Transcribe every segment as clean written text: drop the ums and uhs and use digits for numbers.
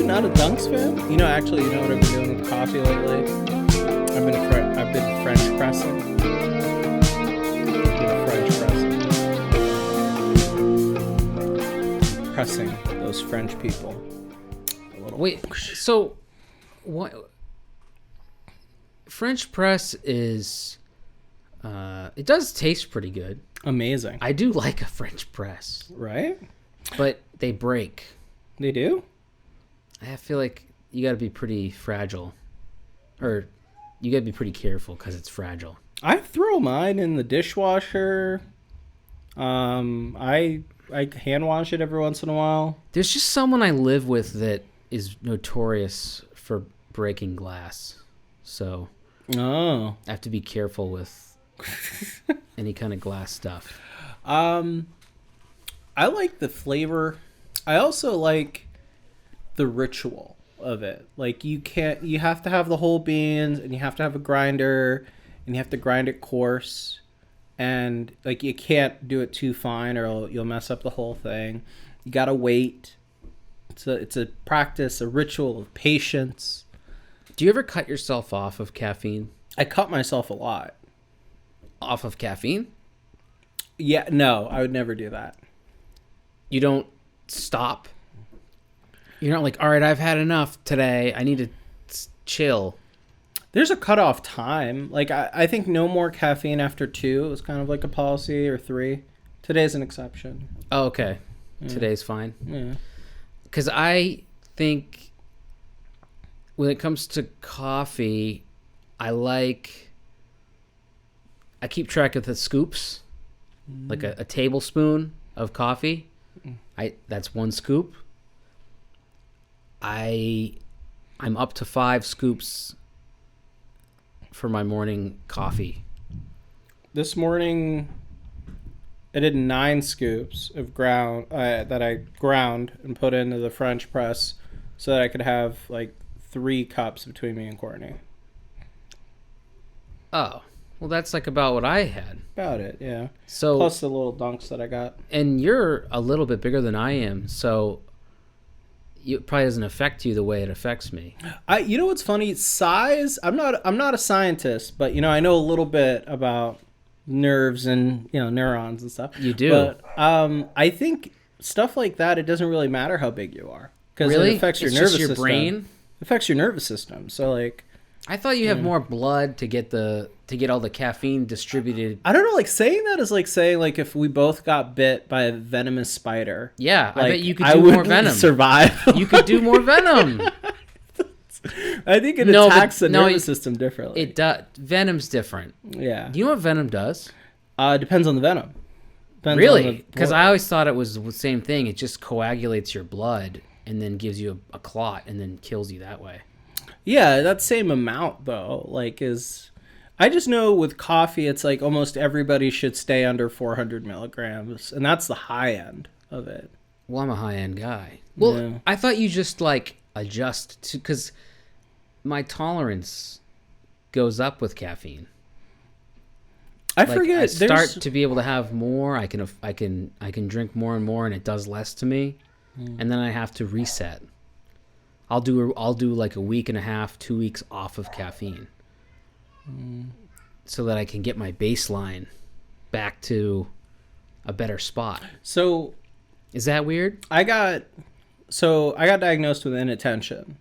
not a Dunks fan? Actually, you know what I've been doing with coffee lately? I've been French pressing. Pressing those French people a little. Wait, so what? French press is, it does taste pretty good. Amazing. I do like a French press. Right? But they break. They do? I feel like you got to be pretty fragile. Or you got to be pretty careful because it's fragile. I throw mine in the dishwasher. I hand wash it every once in a while. There's just someone I live with that is notorious for breaking glass. So I have to be careful with any kind of glass stuff. I like the flavor. I also like the ritual of it. Like you have to have the whole beans, and you have to have a grinder, and you have to grind it coarse, and like you can't do it too fine or you'll mess up the whole thing. You gotta wait. It's a practice, a ritual of patience. Do you ever cut yourself off of caffeine? I cut myself a lot. Off of caffeine? Yeah, no, I would never do that. You don't stop? You're not like, all right, I've had enough today. I need to chill. There's a cutoff time. Like, I think no more caffeine after 2 is kind of like a policy, or 3. Today's an exception. Oh, okay. Yeah. Today's fine. Yeah. Because I think when it comes to coffee, I keep track of the scoops, like a tablespoon of coffee. That's 1 scoop. I'm up to 5 scoops for my morning coffee. This morning, I did 9 scoops of ground that I ground and put into the French press so that I could have like 3 cups between me and Courtney. Oh, well, that's like about what I had. About it, yeah. So plus the little dunks that I got. And you're a little bit bigger than I am, so it probably doesn't affect you the way it affects me. You know what's funny? Size. I'm not a scientist, but I know a little bit about nerves and neurons and stuff. You do. But I think stuff like that, it doesn't really matter how big you are, because really? It affects your it's nervous just your system. brain. It affects your nervous system. So like, I thought you have more blood to get all the caffeine distributed. I don't know. Like saying that is like saying like if we both got bit by a venomous spider. Yeah, like, I bet you could do more venom. Survive. You could do more venom. I think it attacks the nervous system differently. It does. Venom's different. Yeah. Do you know what venom does? Depends on the venom. Really? Because I always thought it was the same thing. It just coagulates your blood and then gives you a clot and then kills you that way. Yeah, that same amount though, I just know with coffee, it's like almost everybody should stay under 400 milligrams, and that's the high end of it. Well, I'm a high end guy. Well, yeah. I thought you just adjust to, because my tolerance goes up with caffeine. I forget. I start to be able to have more. I can drink more and more, and it does less to me, and then I have to reset. I'll do like a week and a half, 2 weeks off of caffeine, so that I can get my baseline back to a better spot. So, is that weird? I got diagnosed with inattention,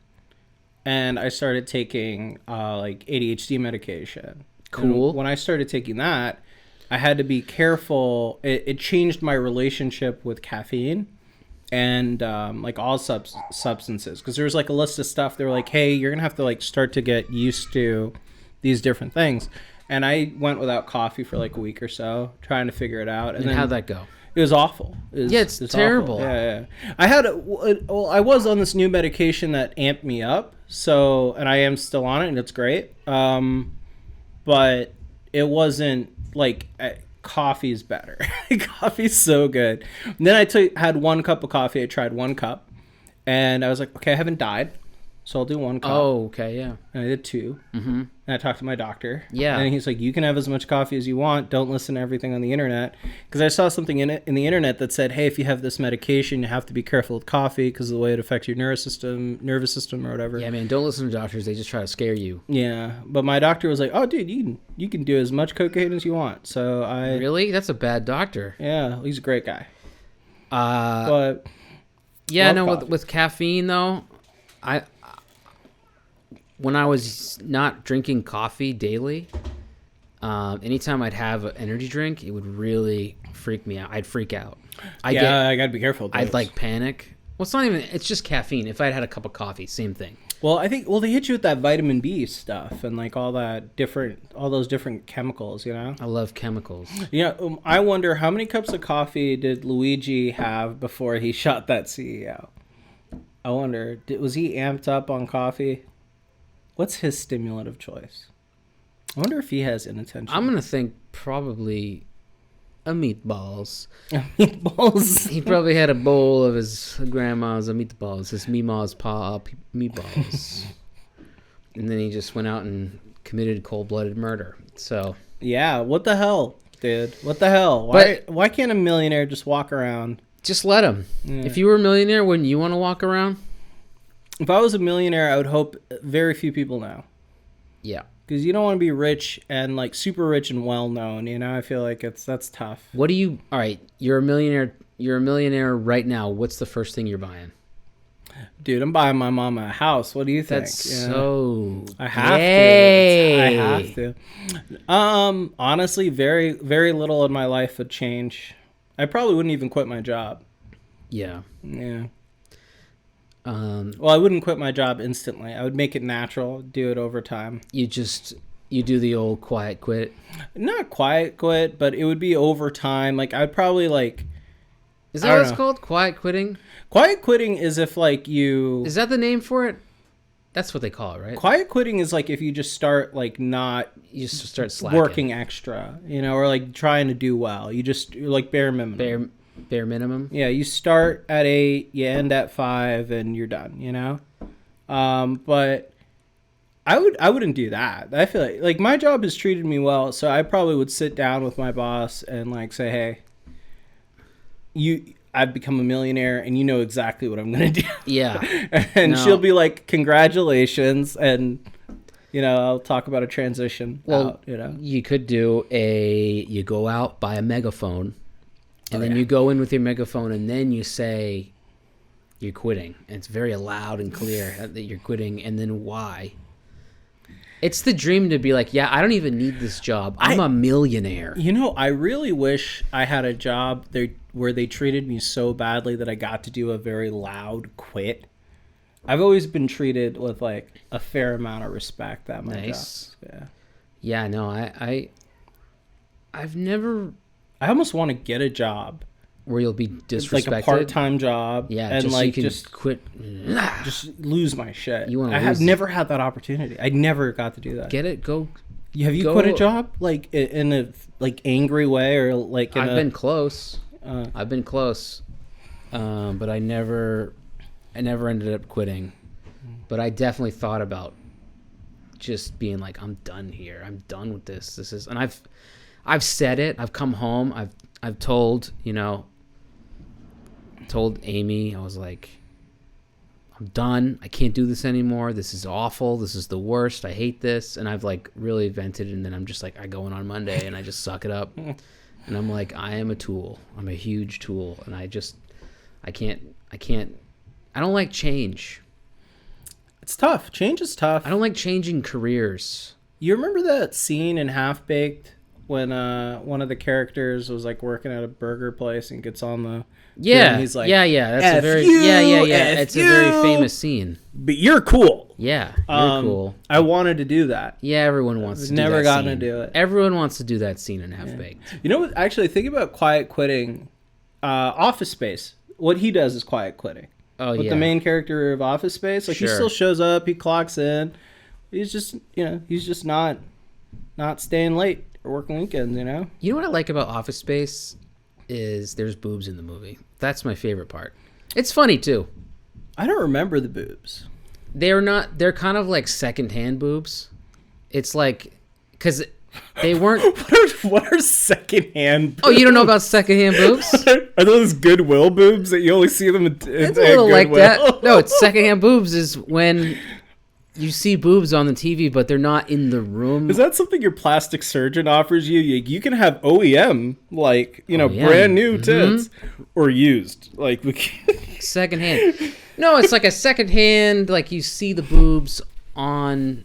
and I started taking like ADHD medication. Cool. And when I started taking that, I had to be careful. It changed my relationship with caffeine. And like all substances, because there's like a list of stuff. They were like, hey, you're gonna have to like start to get used to these different things. And I went without coffee for like a week or so, trying to figure it out. And then how'd that go? It was awful. It's terrible. Awful. Yeah. I had I was on this new medication that amped me up, and I am still on it, and it's great. But it wasn't like. Coffee's better. Coffee's so good. And then I had 1 cup of coffee. I tried 1 cup, and I was like, okay, I haven't died. So I'll do 1 cup. Oh, okay, yeah. And I did 2. Mm-hmm. And I talked to my doctor. Yeah. And he's like, you can have as much coffee as you want. Don't listen to everything on the internet. Because I saw something in the internet that said, hey, if you have this medication, you have to be careful with coffee because of the way it affects your nervous system or whatever. Yeah, man, don't listen to doctors. They just try to scare you. Yeah. But my doctor was like, oh, dude, you can do as much cocaine as you want. So I... Really? That's a bad doctor. Yeah, he's a great guy. But... Yeah, no, with caffeine, though, when I was not drinking coffee daily, anytime I'd have an energy drink, it would really freak me out. I'd freak out. I gotta be careful. I'd like panic. Well, it's not even. It's just caffeine. If I'd had a cup of coffee, same thing. Well, I think they hit you with that vitamin B stuff and like all those different chemicals. You know. I love chemicals. Yeah, I wonder how many cups of coffee did Luigi have before he shot that CEO? I wonder, was he amped up on coffee? What's his stimulant of choice? I wonder if he has inattention. I'm gonna think probably a meatballs. Meatballs. He probably had a bowl of his grandma's meatballs, his Mima's meatballs, and then he just went out and committed cold-blooded murder. So yeah, what the hell, dude? What the hell? Why can't a millionaire just walk around? Just let him. Yeah. If you were a millionaire, wouldn't you want to walk around? If I was a millionaire, I would hope very few people know. Yeah. Because you don't want to be rich and like super rich and well known. You know, I feel like that's tough. All right, you're a millionaire. You're a millionaire right now. What's the first thing you're buying? Dude, I'm buying my mama a house. What do you think? That's so... I have to. I have to. Honestly, very, very little in my life would change. I probably wouldn't even quit my job. Yeah. Yeah. Well, I wouldn't quit my job instantly. I would make it natural, do it over time. You do the old quiet quit? Not quiet quit, but it would be over time. Like, I'd probably like... Is that what it's called? Quiet quitting? Quiet quitting is if like you... Is that the name for it? That's what they call it, right? Quiet quitting is like if you just start like not... You just start slacking. Working extra, you know, or like trying to do well. You're like bare minimum. Bare minimum? Yeah, you start at 8, you end at 5, and you're done, you know? But I wouldn't do that. I feel like my job has treated me well, so I probably would sit down with my boss and like say, hey, I've become a millionaire and you know exactly what I'm going to do. Yeah. And she'll be like, congratulations. And, you know, I'll talk about a transition. Well, you know, you could do you go out, buy a megaphone, and then you go in with your megaphone and then you say you're quitting. And it's very loud and clear that you're quitting and then why. It's the dream to be like, yeah, I don't even need this job. I'm a millionaire. You know, I really wish I had a job where they treated me so badly that I got to do a very loud quit. I've always been treated with like a fair amount of respect at my job. Yeah. Yeah, no, I've never... I almost want to get a job where you'll be disrespected. Like a part-time job. Yeah, and just like so you can just quit. Just lose my shit. I have never had that opportunity. I never got to do that. Get it? Go. Have you quit a job like in a like angry way or like? I've been close. I've been close, but I never ended up quitting. But I definitely thought about just being like, I'm done here. I'm done with this. This is, and I've said it. I've come home. I've told Amy, I was like, I'm done. I can't do this anymore. This is awful. This is the worst. I hate this. And I've like really vented. And then I'm just like, I go in on Monday and I just suck it up. And I'm like, I am a tool. I'm a huge tool. And I don't like change. It's tough. Change is tough. I don't like changing careers. You remember that scene in Half-Baked when one of the characters was like working at a burger place and gets on the and he's like, that's a very it's a very famous scene. But you're cool. Yeah, you're cool. I wanted to do that. Yeah, everyone wants to do that. Never gotten to do it. Everyone wants to do that scene in Half-Baked. Yeah. You know what? Actually, think about quiet quitting. Office Space. What he does is quiet quitting. Oh, With the main character of Office Space, like he still shows up, he clocks in. He's just, he's just not staying late or working weekends, You know what I like about Office Space is there's boobs in the movie. That's my favorite part. It's funny too. I don't remember the boobs. They're not. They're kind of like secondhand boobs. It's like because they weren't. What are secondhand boobs? Oh, you don't know about secondhand boobs? Are those Goodwill boobs that you only see them in It's a little like that. No, it's secondhand boobs is when you see boobs on the TV, but they're not in the room. Is that something your plastic surgeon offers you? You can have OEM, like, OEM. brand new tits, or used. Like, Secondhand. No, it's like a secondhand, like you see the boobs on...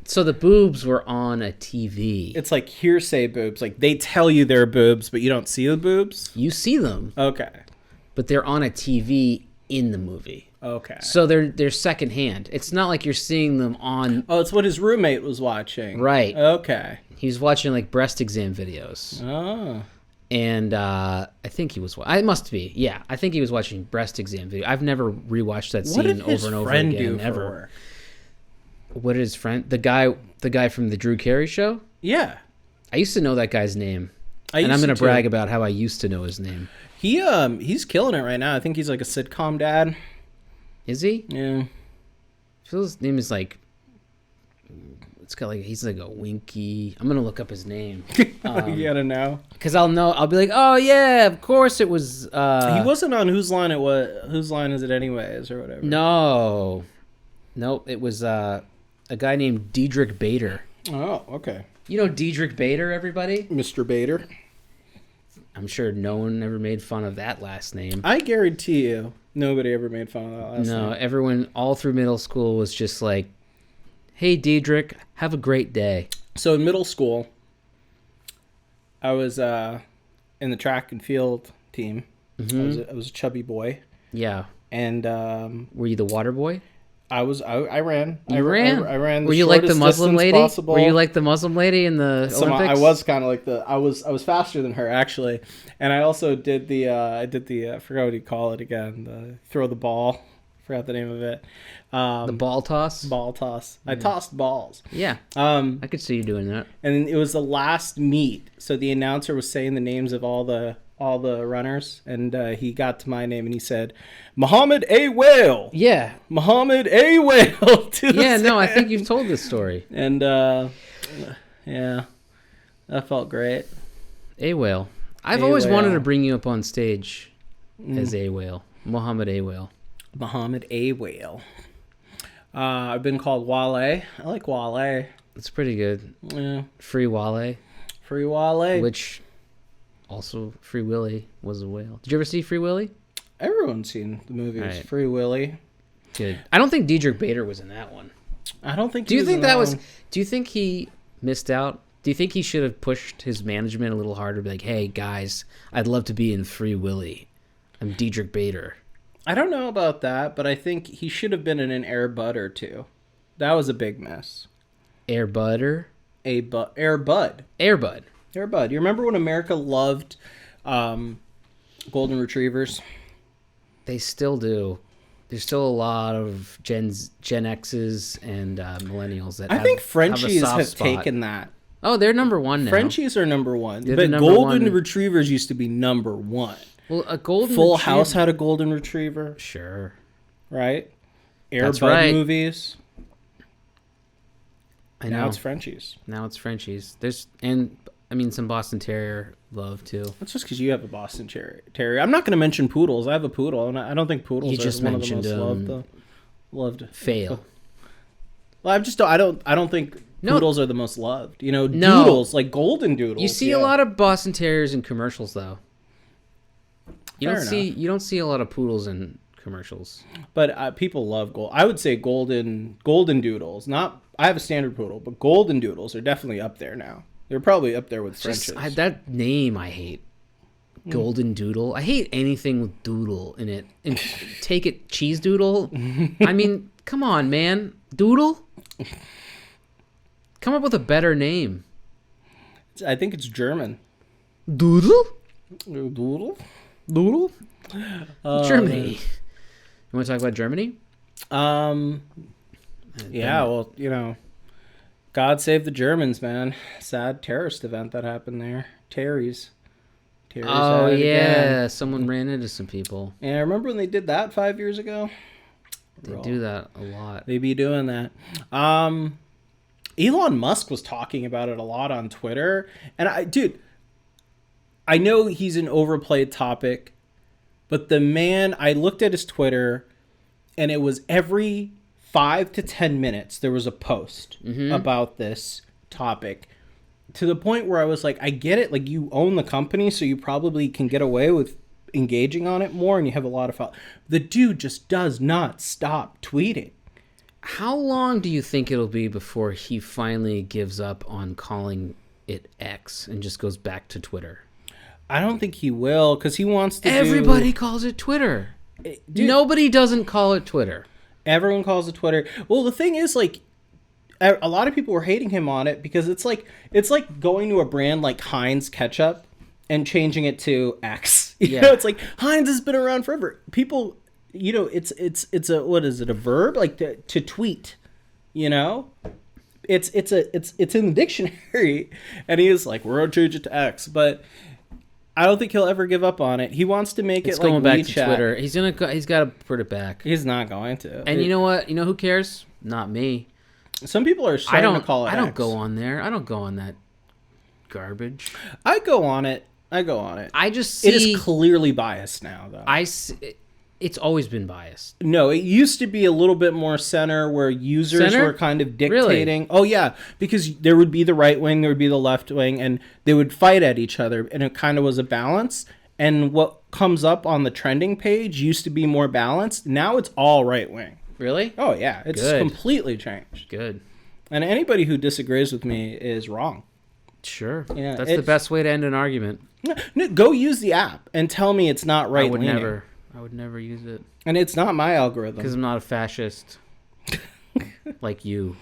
So the boobs were on a TV. It's like hearsay boobs. Like, they tell you they're boobs, but you don't see the boobs? You see them. Okay. But they're on a TV in the movie. Okay. So they're secondhand. It's not like you're seeing them on... Oh, it's what his roommate was watching. Right. Okay. He was watching like breast exam videos. Oh. And I think he was... I must be. Yeah, I think he was watching breast exam video. I've never rewatched that scene over and over again. Ever. What did his friend... The guy from the Drew Carey show? Yeah. I used to know that guy's name. And I'm going to brag about how I used to know his name. He's killing it right now. I think he's like a sitcom dad. Is he? Yeah. I feel his name is like... It's got like... He's like a Winky... I'm going to look up his name. You gotta know. Because I'll know... I'll be like, oh, yeah, of course it was... He wasn't on Whose Line It Was... Whose Line Is It Anyways, or whatever. No. Nope, it was a guy named Diedrich Bader. Oh, okay. You know Diedrich Bader, everybody? Mr. Bader. I'm sure no one ever made fun of that last name. I guarantee you, nobody ever made fun of that last name. No, everyone all through middle school was just like, hey, Diedrich, have a great day. So in middle school, I was in the track and field team. Mm-hmm. I was a chubby boy. Yeah. And were you the water boy? I ran. I ran. Were you like the Muslim lady? Possible. Were you like the Muslim lady in the Olympics? I was kind of like I was faster than her actually, and I also did I forgot what you call it again. The throw the ball. Forgot the name of it. The ball toss. Ball toss. I tossed balls. Yeah. I could see you doing that. And it was the last meet, so the announcer was saying the names of all the runners, and he got to my name and he said, Muhammad A. Whale. Yeah. Muhammad A. Whale. Yeah, no, I think you've told this story. And, yeah, that felt great. A. Whale. I've always wanted to bring you up on stage as A. Whale. Muhammad A. Whale. Muhammad A. Whale. I've been called Wale. I like Wale. It's pretty good. Yeah. Free Wale. Free Wale. Which... Also, Free Willy was a whale. Did you ever see Free Willy? Everyone's seen the movies. Right. Free Willy. Good. I don't think Diedrich Bader was in that one. I don't think. Do you think that was? Do you think he missed out? Do you think he should have pushed his management a little harder? Be like, hey guys, I'd love to be in Free Willy. I'm Diedrich Bader. I don't know about that, but I think he should have been in an Air Bud or two. That was a big mess. Air Bud. Air Bud. Air Bud. Air Bud. You remember when America loved golden retrievers? They still do. There's still a lot of Gen X's and millennials that I think Frenchies have taken that. Oh, they're number one now. Frenchies are number one. But golden retrievers used to be number one. Well, a golden Full House had a golden retriever. Sure. Right? Air Bud movies. I know. Now it's Frenchies. There's some Boston Terrier love too. That's just because you have a Boston Terrier. I'm not going to mention poodles. I have a poodle, and I don't think poodles are one of the most loved. Fail. Well, I don't think poodles are the most loved. Doodles, like golden doodles. You see a lot of Boston Terriers in commercials, though. You don't see a lot of poodles in commercials. But people love gold. I would say golden doodles. I have a standard poodle, but golden doodles are definitely up there now. They're probably up there with Frenchies. That name I hate. Golden Doodle. I hate anything with doodle in it. And take it cheese doodle. I mean, come on, man. Doodle? Come up with a better name. I think it's German. Doodle? Doodle? Germany. You want to talk about Germany? Yeah, well, God save the Germans, man. Sad terrorist event that happened there. Terry's. Oh, yeah. Someone ran into some people. Yeah, remember when they did that 5 years ago? They do that a lot. They be doing that. Elon Musk was talking about it a lot on Twitter. And I know he's an overplayed topic, but the man, I looked at his Twitter, and it was every 5 to 10 minutes there was a post about this topic, to the point where I was like, I get it. Like, you own the company, so you probably can get away with engaging on it more, and you have a lot of followers. The dude just does not stop tweeting. How long do you think it'll be before he finally gives up on calling it X and just goes back to Twitter? I don't think he will, because he wants to Everybody calls it Twitter. Dude, Nobody doesn't call it Twitter. Everyone calls it Twitter. Well, the thing is, like, a lot of people were hating him on it because it's like going to a brand like Heinz ketchup and changing it to X. You know, it's like Heinz has been around forever. People, you know, it's a, what is it, a verb? Like to tweet, you know? It's in the dictionary, and he is like, we're gonna change it to X, but I don't think he'll ever give up on it. He wants to make it like going back WeChat. to Twitter. He's got to put it back. He's not going to. And you know what? You know who cares? Not me. Some people are starting to call it I don't X. go on there. I don't go on that garbage. I go on it. I just see... It is clearly biased now, though. It's always been biased. No, it used to be a little bit more center, where users were kind of dictating. Really? Oh, yeah, because there would be the right wing, there would be the left wing, and they would fight at each other, and it kind of was a balance. And what comes up on the trending page used to be more balanced. Now it's all right wing. Really? Oh, yeah. It's completely changed. Good. And anybody who disagrees with me is wrong. Sure. Yeah, that's the best way to end an argument. No, go use the app and tell me it's not right wing. I would never use it. And it's not my algorithm. Because I'm not a fascist. Like you.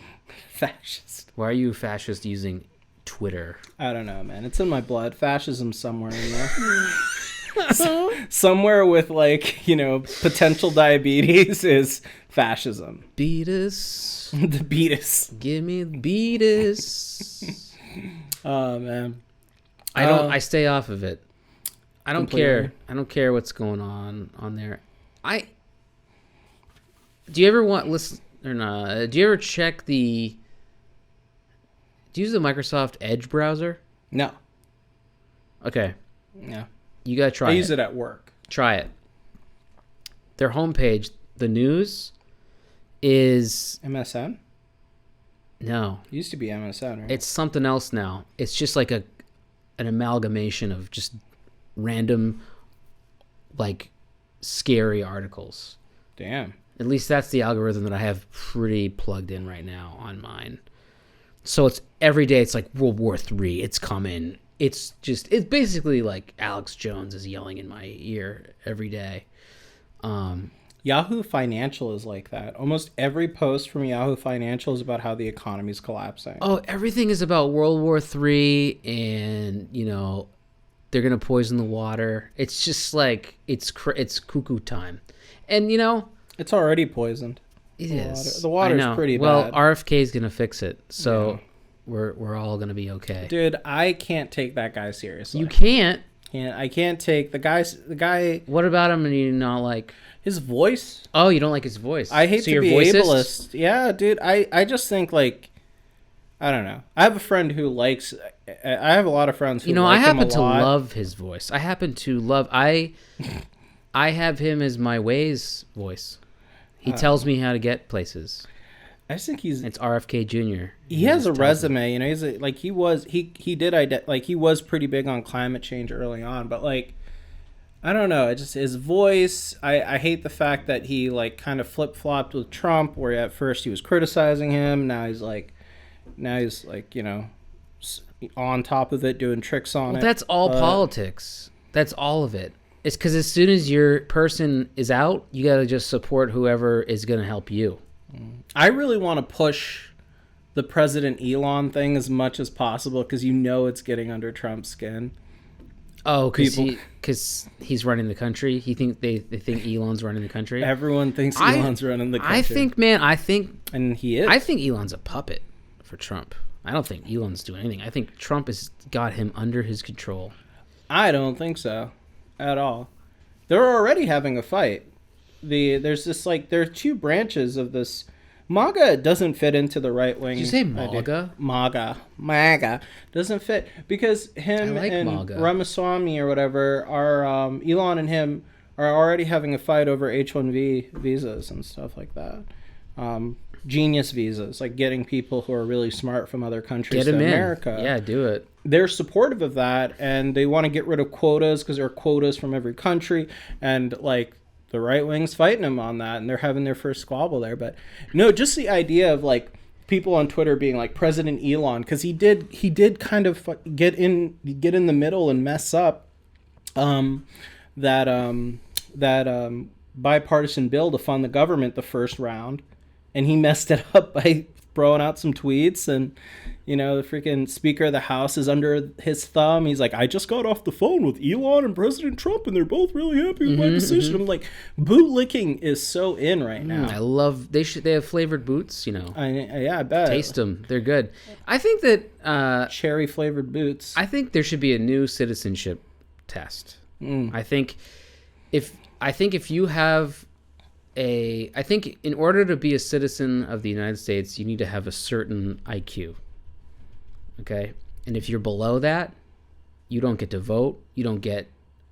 Fascist. Why are you a fascist using Twitter? I don't know, man. It's in my blood. Fascism somewhere in there. Somewhere with, like, you know, potential diabetes is fascism. Beatus. The beatus. Give me the beatus. Oh, man. I stay off of it. I don't completely. care. I don't care what's going on there. Do you ever do you ever check do you use the Microsoft Edge browser? No. Okay. Yeah. You gotta try it. I use it at work. Try it. Their homepage, the news, is MSN? No. It used to be MSN, right? It's something else now. It's just like an amalgamation of just random, like, scary articles. Damn. At least that's the algorithm that I have pretty plugged in right now on mine. So it's every day. It's like World War III. It's coming. It's basically like Alex Jones is yelling in my ear every day. Yahoo Financial is like that. Almost every post from Yahoo Financial is about how the economy's collapsing. Oh, everything is about World War III, and, you know, they're gonna poison the water. It's just like it's cuckoo time, and, you know, it's already poisoned. It is. The water's pretty bad. Well, RFK is gonna fix it, so we're all gonna be okay. Dude, I can't take that guy seriously. You can't. I can't take the guy. What about him? And you not like his voice? Oh, you don't like his voice. I hate so to be ableist. Yeah, dude. I just think, like, I don't know. I have a friend who likes. I have a lot of friends who. I happen to love his voice. I happen to love. I have him as my Waze voice. He tells me how to get places. I just think it's RFK Jr. He has a resume, you know. He's he was pretty big on climate change early on, but, like, I don't know. It just his voice. I hate the fact that he, like, kind of flip flopped with Trump, where at first he was criticizing him. Now he's like, you know, on top of it, doing tricks on it. That's all politics. That's all of it. It's because as soon as your person is out, you got to just support whoever is going to help you. I really want to push the President Elon thing as much as possible, because you know it's getting under Trump's skin. Oh, because he's running the country. They think Elon's running the country. Everyone thinks Elon's running the country. I think, and he is. I think Elon's a puppet for Trump. I don't think Elon's doing anything. I think Trump has got him under his control. I don't think so, at all. They're already having a fight. there's this like there are two branches of this. MAGA doesn't fit into the right wing. Did you say MAGA? MAGA doesn't fit because him and MAGA. Ramaswamy or whatever are Elon and him are already having a fight over H-1B visas and stuff like that. Genius visas, like getting people who are really smart from other countries to America. Yeah, do it. They're supportive of that, and they want to get rid of quotas because there are quotas from every country, and like the right wing's fighting them on that, and they're having their first squabble there. But no, just the idea of like people on Twitter being like President Elon, because he did kind of get in the middle and mess up that bipartisan bill to fund the government the first round. And he messed it up by throwing out some tweets, and the freaking Speaker of the House is under his thumb. He's like, I just got off the phone with Elon and President Trump, and they're both really happy with my decision. I'm like, bootlicking is so in right now. I love they have flavored boots. I bet. Taste them; they're good. I think that cherry flavored boots. I think there should be a new citizenship test. I think if you have I think in order to be a citizen of the United States, you need to have a certain IQ. Okay? And if you're below that, you don't get to vote. You don't get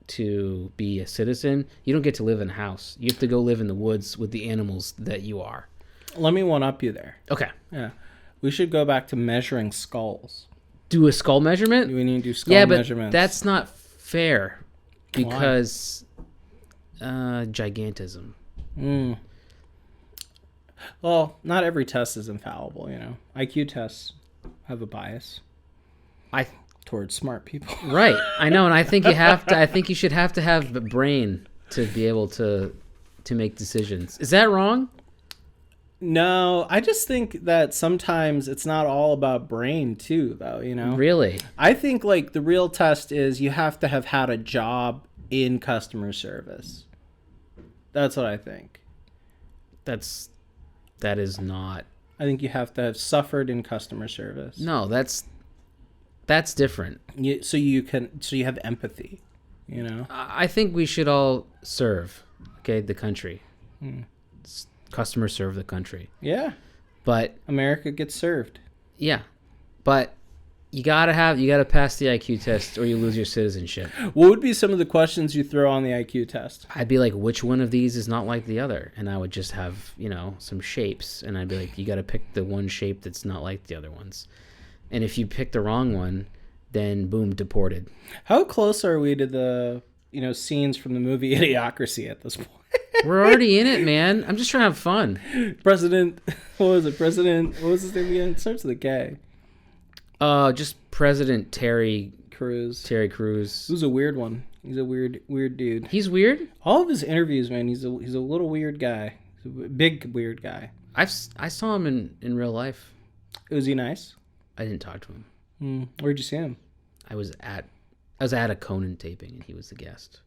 to be a citizen. You don't get to live in a house. You have to go live in the woods with the animals that you are. Let me one up you there. Okay. Yeah. We should go back to measuring skulls. Do a skull measurement? We need to do skull measurements. Yeah, but that's not fair because gigantism. Well, not every test is infallible, IQ tests have a bias towards smart people. Right. I know, and I think you should have to have the brain to be able to make decisions. Is that wrong? No, I just think that sometimes it's not all about brain too, though, Really? I think like the real test is you have to have had a job in customer service. That's what I think. That is not. I think you have to have suffered in customer service. No, that's different. So you have empathy, I think we should all serve, the country. Customer serve the country. Yeah. But America gets served. Yeah. But you gotta pass the IQ test or you lose your citizenship. What would be some of the questions you throw on the IQ test? I'd be like, which one of these is not like the other? And I would just have, some shapes. And I'd be like, you got to pick the one shape that's not like the other ones. And if you pick the wrong one, then boom, deported. How close are we to the, scenes from the movie Idiocracy at this point? We're already in it, man. I'm just trying to have fun. What was his name again? It starts with a K. Just President Terry Crews. He was a weird one. He's a weird dude. He's weird? All of his interviews, man, he's a little weird guy. He's a big weird guy. I saw him in real life. Was he nice? I didn't talk to him. Where'd you see him? I was at a Conan taping and he was the guest.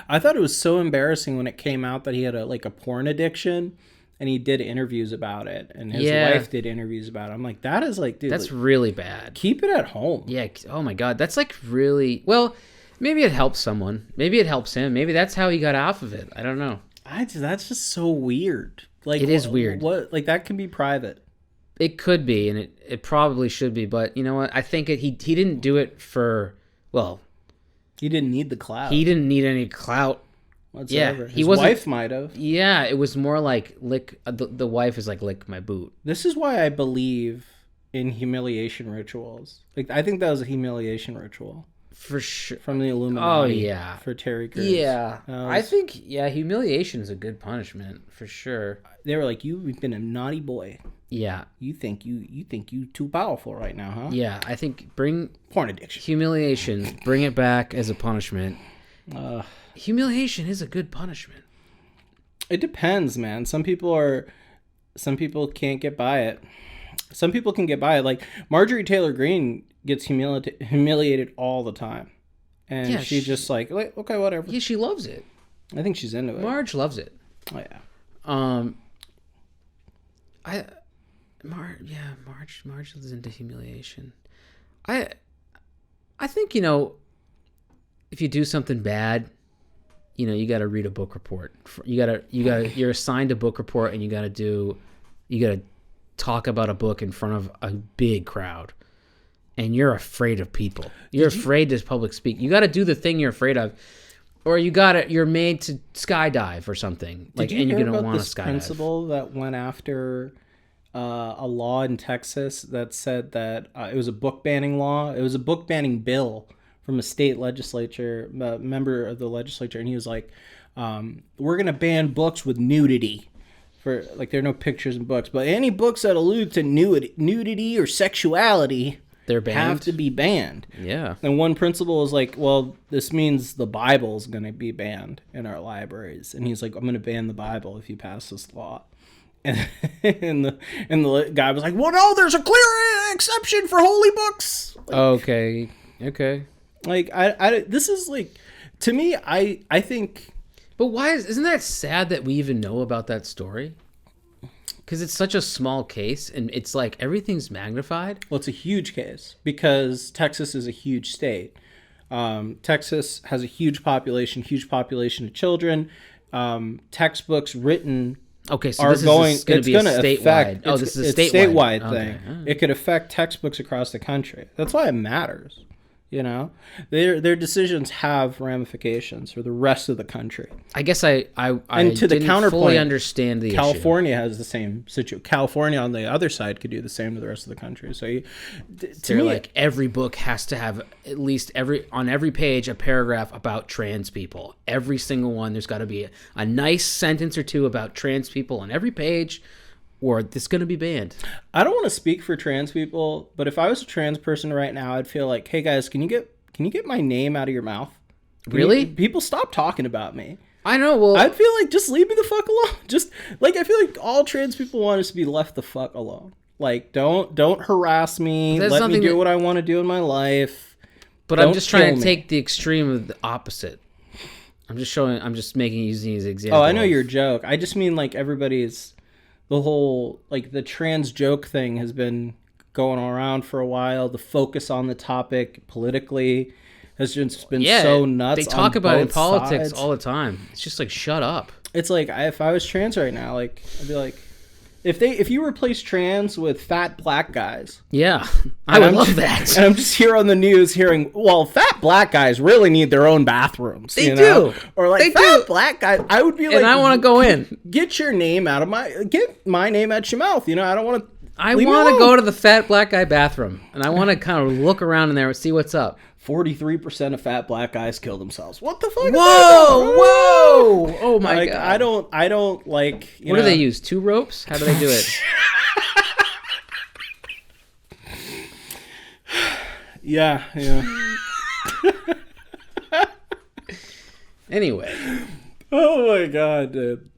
I thought it was so embarrassing when it came out that he had a porn addiction. And he did interviews about it, and his wife did interviews about it. I'm like, that is like, dude, that's really bad. Keep it at home. Yeah. Oh my God, that's like really. Well, maybe it helps someone. Maybe it helps him. Maybe that's how he got off of it. I don't know. That's just so weird. Like it is weird. What like that can be private. It could be, and it probably should be. But you know what? I think he didn't do it for. Well, he didn't need the clout. He didn't need any clout. Whatsoever. Yeah, his wife might have. Yeah, it was more like lick. The wife is like lick my boot. This is why I believe in humiliation rituals. Like I think that was a humiliation ritual for sure from the Illuminati. Oh yeah, for Terry Crews. Yeah, I think humiliation is a good punishment for sure. They were like, you've been a naughty boy. Yeah, you think you too powerful right now, huh? Yeah, I think bring porn addiction, humiliation, bring it back as a punishment. Humiliation is a good punishment. It depends, man. Some people can't get by it. Some people can get by it. Like Marjorie Taylor Greene gets humiliated all the time. And she's just like, okay, whatever. Yeah, she loves it. I think she's into it. Marge loves it. Oh yeah. Marge is into humiliation. I think, if you do something bad you got to read a book report. You're assigned a book report, and you got to talk about a book in front of a big crowd, and you're afraid of people. You're afraid to public speak. You got to do the thing you're afraid of, or you're made to skydive or something. Did you hear you're gonna about want this to skydive. principal that went after a law in Texas that said that it was a book banning law? It was a book banning bill from a state legislature, member of the legislature, and he was like, we're going to ban books with nudity. For like, there are no pictures in books, but any books that allude to nudity or sexuality, they're banned. Have to be banned. Yeah. And one principal was like, well, this means the Bible's going to be banned in our libraries. And he's like, I'm going to ban the Bible if you pass this law. And the guy was like, well, no, there's a clear exception for holy books. Like, Okay. Like, I this is like, to me, I think. But why isn't that sad that we even know about that story? Because it's such a small case, and it's like everything's magnified. Well, it's a huge case because Texas is a huge state. Texas has a huge population of children. Textbooks written. Okay, so this is going to be a statewide. This is a statewide thing. Okay. It could affect textbooks across the country. That's why it matters. You know, their decisions have ramifications for the rest of the country. I guess I and to the didn't counterpoint, fully understand the California has the same situation. California on the other side could do the same to the rest of the country. So, to me, like every book has to have at least on every page a paragraph about trans people. Every single one, there's got to be a nice sentence or two about trans people on every page, or it's going to be banned. I don't want to speak for trans people, but if I was a trans person right now, I'd feel like, hey guys, can you get my name out of your mouth? Really? People stop talking about me. I know. Well, I'd feel like just leave me the fuck alone. Just like, I feel like all trans people want us to be left the fuck alone. Like, don't harass me. Let me do what I want to do in my life. But I'm just trying to take the extreme of the opposite. I'm just using as an example. Oh, I know your joke. I just mean like the whole, like, the trans joke thing has been going around for a while. The focus on the topic politically has just been so nuts. They talk about it in politics sides all the time. It's just like, shut up. It's like, if I was trans right now, like, I'd be like, if you replace trans with fat black guys. Yeah, I would love that. And I'm just here on the news hearing, well, fat black guys really need their own bathrooms. They do. Or like, fat black guys. I would be like, and I want to go in. Get my name out your mouth. You know, I don't want to. I want to go to the fat black guy bathroom, and I want to kind of look around in there and see what's up. 43% of fat black guys kill themselves. What the fuck? Whoa! Oh my god! I don't like. What do they use? 2 ropes? How do they do it? Yeah. Anyway. Oh my god, dude.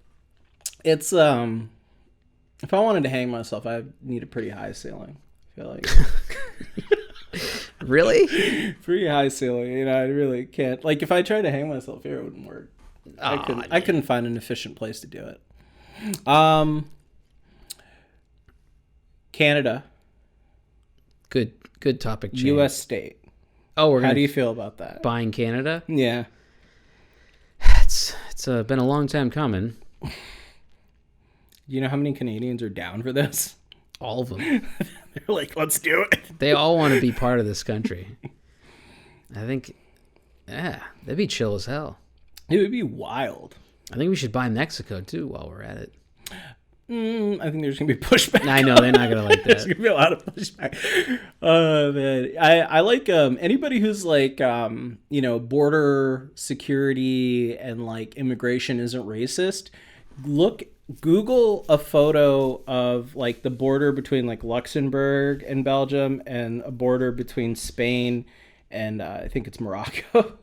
It's if I wanted to hang myself, I need a pretty high ceiling. I feel like. Really? Pretty high ceiling. You know, I really can't. Like, if I tried to hang myself here, it wouldn't work. I couldn't find an efficient place to do it. Canada. Good topic change. U.S. state. Oh, how do you feel about that? Buying Canada? Yeah. It's been a long time coming. You know how many Canadians are down for this? All of them. They're like, let's do it. They all want to be part of this country. I think, yeah, that'd be chill as hell. It would be wild. I think we should buy Mexico, too, while we're at it. I think there's going to be pushback. I know, they're not going to like that. There's going to be a lot of pushback. Man. I like anybody who's like, border security and like immigration isn't racist. Google a photo of like the border between like Luxembourg and Belgium and a border between Spain and I think it's Morocco.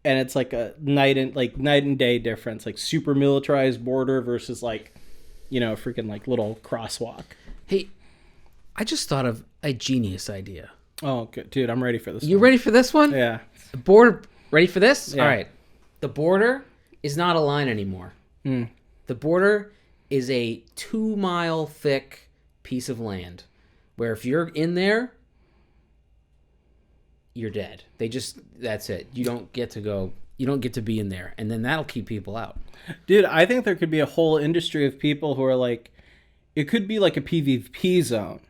And it's like a night and day difference, like super militarized border versus like, freaking like little crosswalk. Hey, I just thought of a genius idea. Oh, good. Dude, I'm ready for this. You ready for this one? Yeah. The border, ready for this? Yeah. All right. The border is not a line anymore. The border is a 2-mile thick piece of land where if you're in there, you're dead. That's it. You don't get to go You don't get to be in there, and then that'll keep people out. Dude, I think there could be a whole industry of people who are like, it could be like a PvP zone.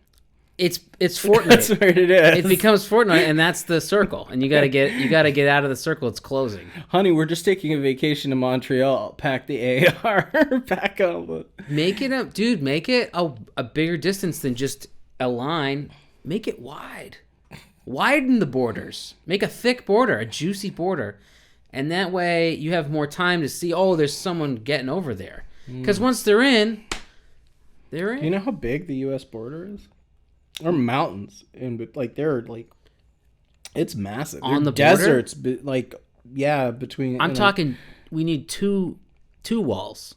It's Fortnite. That's what it is. It becomes Fortnite, and that's the circle. And you gotta get out of the circle. It's closing. Honey, we're just taking a vacation to Montreal. Pack the AR. Pack up. Make it a bigger distance than just a line. Make it wide. Widen the borders. Make a thick border, a juicy border. And that way you have more time to see, oh, there's someone getting over there. Because once they're in, they're in. You know how big the U.S. border is? Or mountains. And like, they're like, it's massive. On the deserts, like, yeah, between. I'm talking, we need two walls.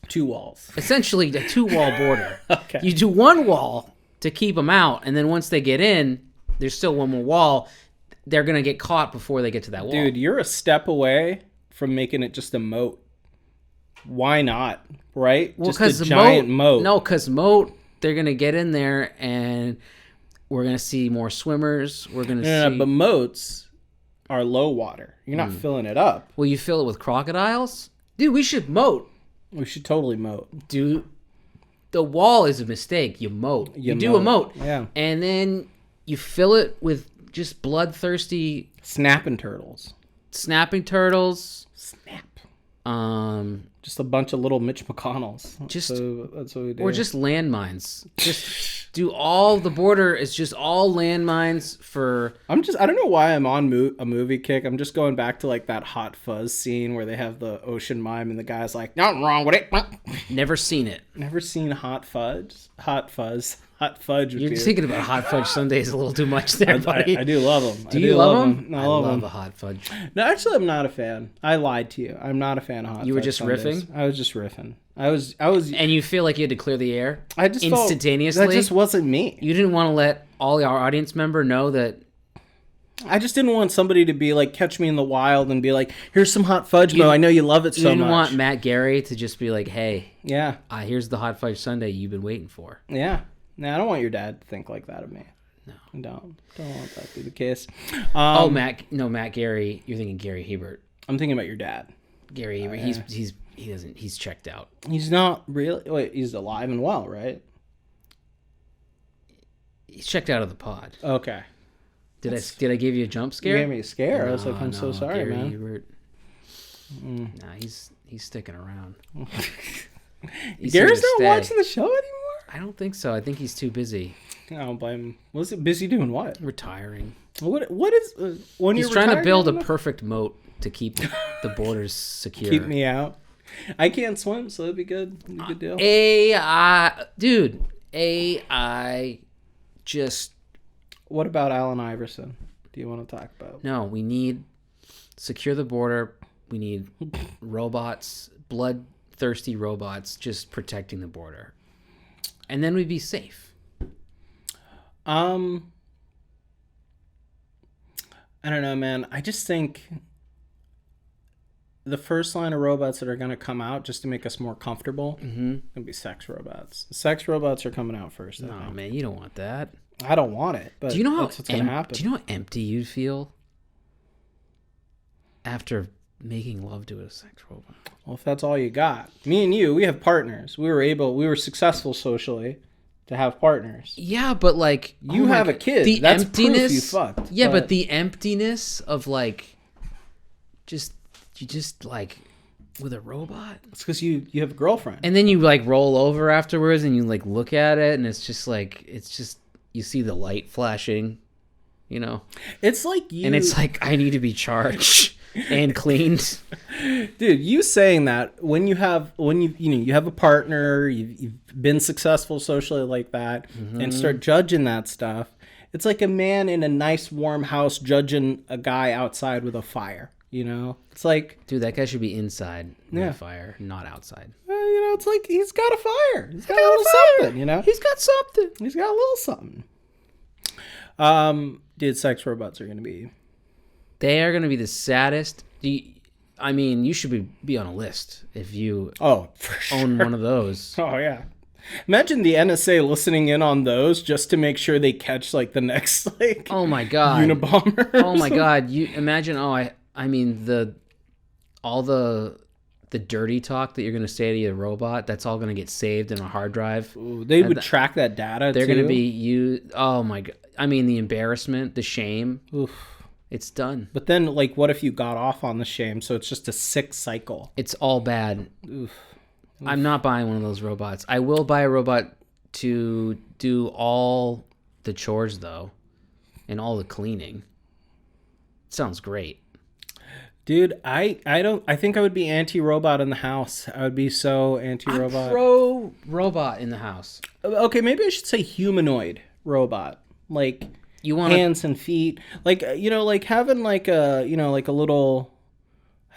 2 walls. Essentially a 2-wall border. Okay. You do 1 wall to keep them out, and then once they get in, there's still 1 more wall. They're going to get caught before they get to that wall. Dude, you're a step away from making it just a moat. Why not? Right? Well, just a giant moat. No, because moat, they're going to get in there, and we're going to see more swimmers. We're going to see... but moats are low water. You're not filling it up. Will you fill it with crocodiles? Dude, we should moat. We should totally moat. Dude, the wall is a mistake. You moat. You do a moat. Yeah. And then you fill it with just bloodthirsty snapping turtles. Snapping turtles. Snap. Just a bunch of little Mitch McConnells. Just that's what we do. Or just landmines. Just do all the border is just all landmines for. I don't know why I'm on a movie kick. I'm just going back to like that Hot Fuzz scene where they have the ocean mime and the guy's like, nothing wrong with it. Never seen it. Never seen Hot Fuzz. Hot Fuzz. Hot Fudge. You're thinking about Hot Fudge sundaes a little too much there, buddy. I do love them. Do you love them? I love the Hot Fudge. No, actually, I'm not a fan. I lied to you. I'm not a fan of Hot Fudge. You were just sundaes. riffing? I was just riffing. I was. And you feel like you had to clear the air? I just instantaneously? That just wasn't me. You didn't want to let all our audience member know that. I just didn't want somebody to be like, catch me in the wild and be like, here's some Hot Fudge, Mo. I know you love it so much. You didn't want Matt Gary to just be like, hey. Yeah. Here's the Hot Fudge sundae you've been waiting for. Yeah. No, I don't want your dad to think like that of me. No. I don't want that to be the case. Matt Gary. You're thinking Gary Hebert. I'm thinking about your dad. Gary Hebert. He's checked out. He's not really. Wait, he's alive and well, right? He's checked out of the pod. Okay. Did I give you a jump scare? You gave me a scare. I was like, I'm so sorry, Gary man. Hebert. Nah, he's sticking around. Gary's not watching the show anymore? I don't think so. I think he's too busy. I don't blame him. Was it busy doing what? Retiring. What is when he's you're trying to retiring, build a perfect moat to keep the borders secure. Keep me out. I can't swim, so that'd be good. It'd be a good deal. AI just. What about Allen Iverson? Do you want to talk about? No, we need secure the border. We need robots, bloodthirsty robots, just protecting the border. And then we'd be safe. I don't know, man. I just think the first line of robots that are going to come out just to make us more comfortable going to be sex robots. Sex robots are coming out first. No, man, you don't want that. I don't want it, but do you know that's what's going to happen. Do you know how empty you'd feel after making love to a sex robot? Well, if that's all you got. Me and you, we have partners. We were successful socially to have partners. Yeah, but like you have a kid. The That's emptiness. Proof you fucked. Yeah, but the emptiness of like you just like with a robot. It's because you have a girlfriend. And then you like roll over afterwards and you like look at it and it's just you see the light flashing, you know. It's like and it's like I need to be charged and cleaned. Dude, you saying that when you have a partner, you've been successful socially like that, and start judging that stuff. It's like a man in a nice warm house judging a guy outside with a fire. You know, it's like, dude, that guy should be inside with a fire, not outside. It's like he's got a fire. He's got a little something. You know, he's got something. He's got a little something. Dude, sex robots are gonna be. They are gonna be the saddest. You should be on a list if you for sure. own one of those. Oh yeah. Imagine the NSA listening in on those just to make sure they catch like the next oh my god Unabomber. Oh my god! You imagine? The all the dirty talk that you're going to say to your robot, that's all going to get saved in a hard drive. Ooh, they would track that data. They're too. going to be you. Oh my god! I mean, the embarrassment, the shame. Oof. It's done. But then, like, what if you got off on the shame? So it's just a sick cycle. It's all bad. Oof. I'm not buying one of those robots. I will buy a robot to do all the chores though, and all the cleaning. Sounds great. Dude, I think I would be anti-robot in the house. I would be so anti-robot. I'm pro robot in the house. Okay, maybe I should say humanoid robot. Like You want hands and feet. Like like having like a little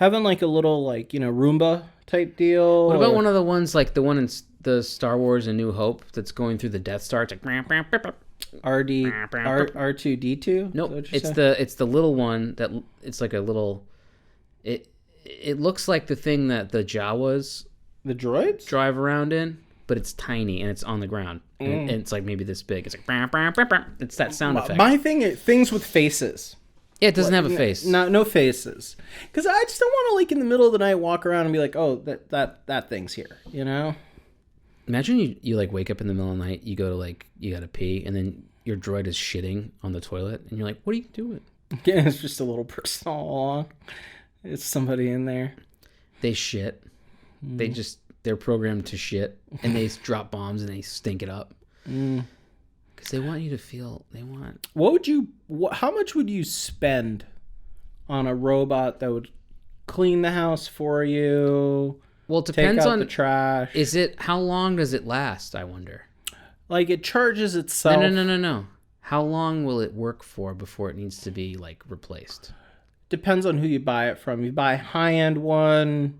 Roomba type deal. What about one of the ones like the one in the Star Wars: A New Hope that's going through the Death Star? It's like R2D2? nope. It's the little one that it's like a little. It looks like the thing that the Jawas The droids? drive around in, but it's tiny and it's on the ground and it's like maybe this big. It's like it's that sound effect. My things with faces. Yeah, it doesn't have a face. No faces. Because I just don't want to, like, in the middle of the night walk around and be like, oh, that thing's here, you know? Imagine you like wake up in the middle of the night, you go to like you gotta pee, and then your droid is shitting on the toilet, and you're like, what are you doing? Yeah, it's just a little person all along. It's somebody in there. They shit. They're programmed to shit, and they drop bombs and they stink it up. Because they want you to feel. How much would you spend on a robot that would clean the house for you? Well, it depends on the trash. How long does it last? I wonder. Like, it charges itself. No. How long will it work for before it needs to be like replaced? Depends on who you buy it from. You buy a high-end one.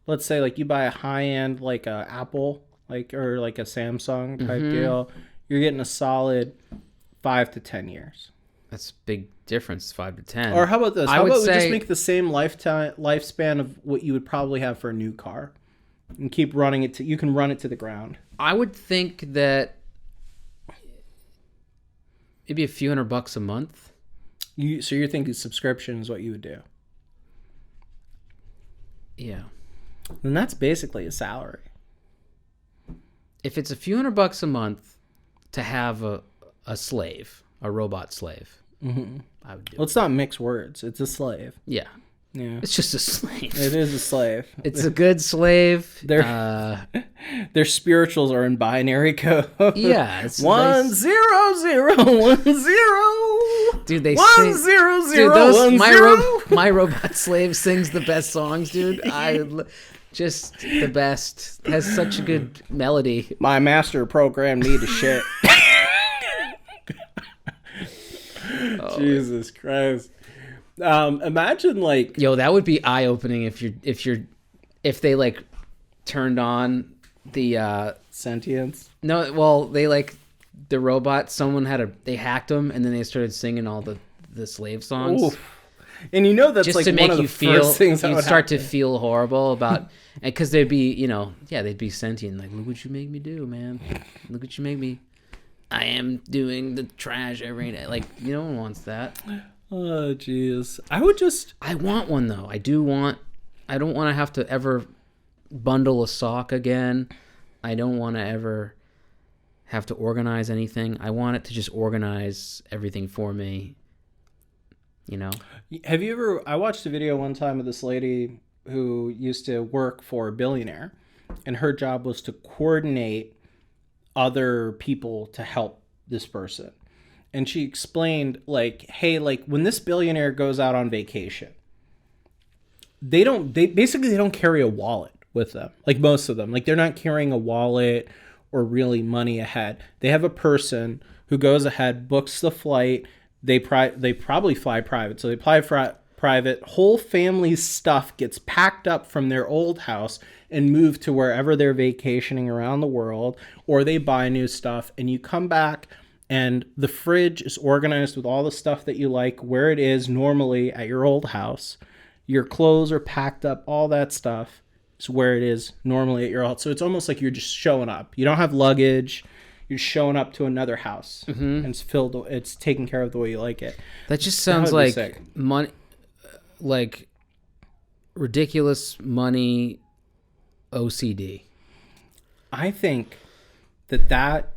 Let's say like you buy a high-end like a Apple, or like a Samsung type deal. You're getting a solid 5 to 10 years. That's a big difference, 5 to 10. Or how about this? How about we just make the same lifespan of what you would probably have for a new car, and keep running it you can run it to the ground. I would think that maybe a few $100 a month. So you're thinking subscription is what you would do? Yeah. Then that's basically a salary. If it's a few $100 a month to have a slave, a robot slave, I would do Let's not mix words. It's a slave. Yeah. Yeah. It's just a slave. It is a slave. It's a good slave. Their spirituals are in binary code. Yeah. It's 1 0 0 1 0. Dude, they 1 sing. 0 0 Dude, those 1 0. my robot slave sings the best songs, dude. Just the best. Has such a good melody. My master programmed me to shit. Jesus Christ. Imagine like that would be eye opening if they like turned on the sentience. No, well they like the robot. They hacked them and then they started singing all the slave songs. Oof. And that's just like to make one of you the feel. First things you'd start to feel horrible about, because they'd be they'd be sentient. Like, look what you make me do, man. Look what you make me. I am doing the trash every day. Like, no one wants that. Oh, jeez. I want one, though. I don't want to have to ever bundle a sock again. I don't want to ever have to organize anything. I want it to just organize everything for me. Have you ever... I watched a video one time of this lady who used to work for a billionaire, and her job was to coordinate other people to help this person. And she explained, like, hey, like, when this billionaire goes out on vacation, they don't carry a wallet with them. Like, most of them. Like, they're not carrying a wallet or really money ahead. They have a person who goes ahead, books the flight. They probably fly private. So they fly private. Whole family's stuff gets packed up from their old house and moved to wherever they're vacationing around the world. Or they buy new stuff. And you come back... and the fridge is organized with all the stuff that you like where it is normally at your old house. Your clothes are packed up. All that stuff is where it is normally at your old house. So it's almost like you're just showing up. You don't have luggage. You're showing up to another house. And it's taken care of the way you like it. That just sounds like money. Like ridiculous money OCD. I think that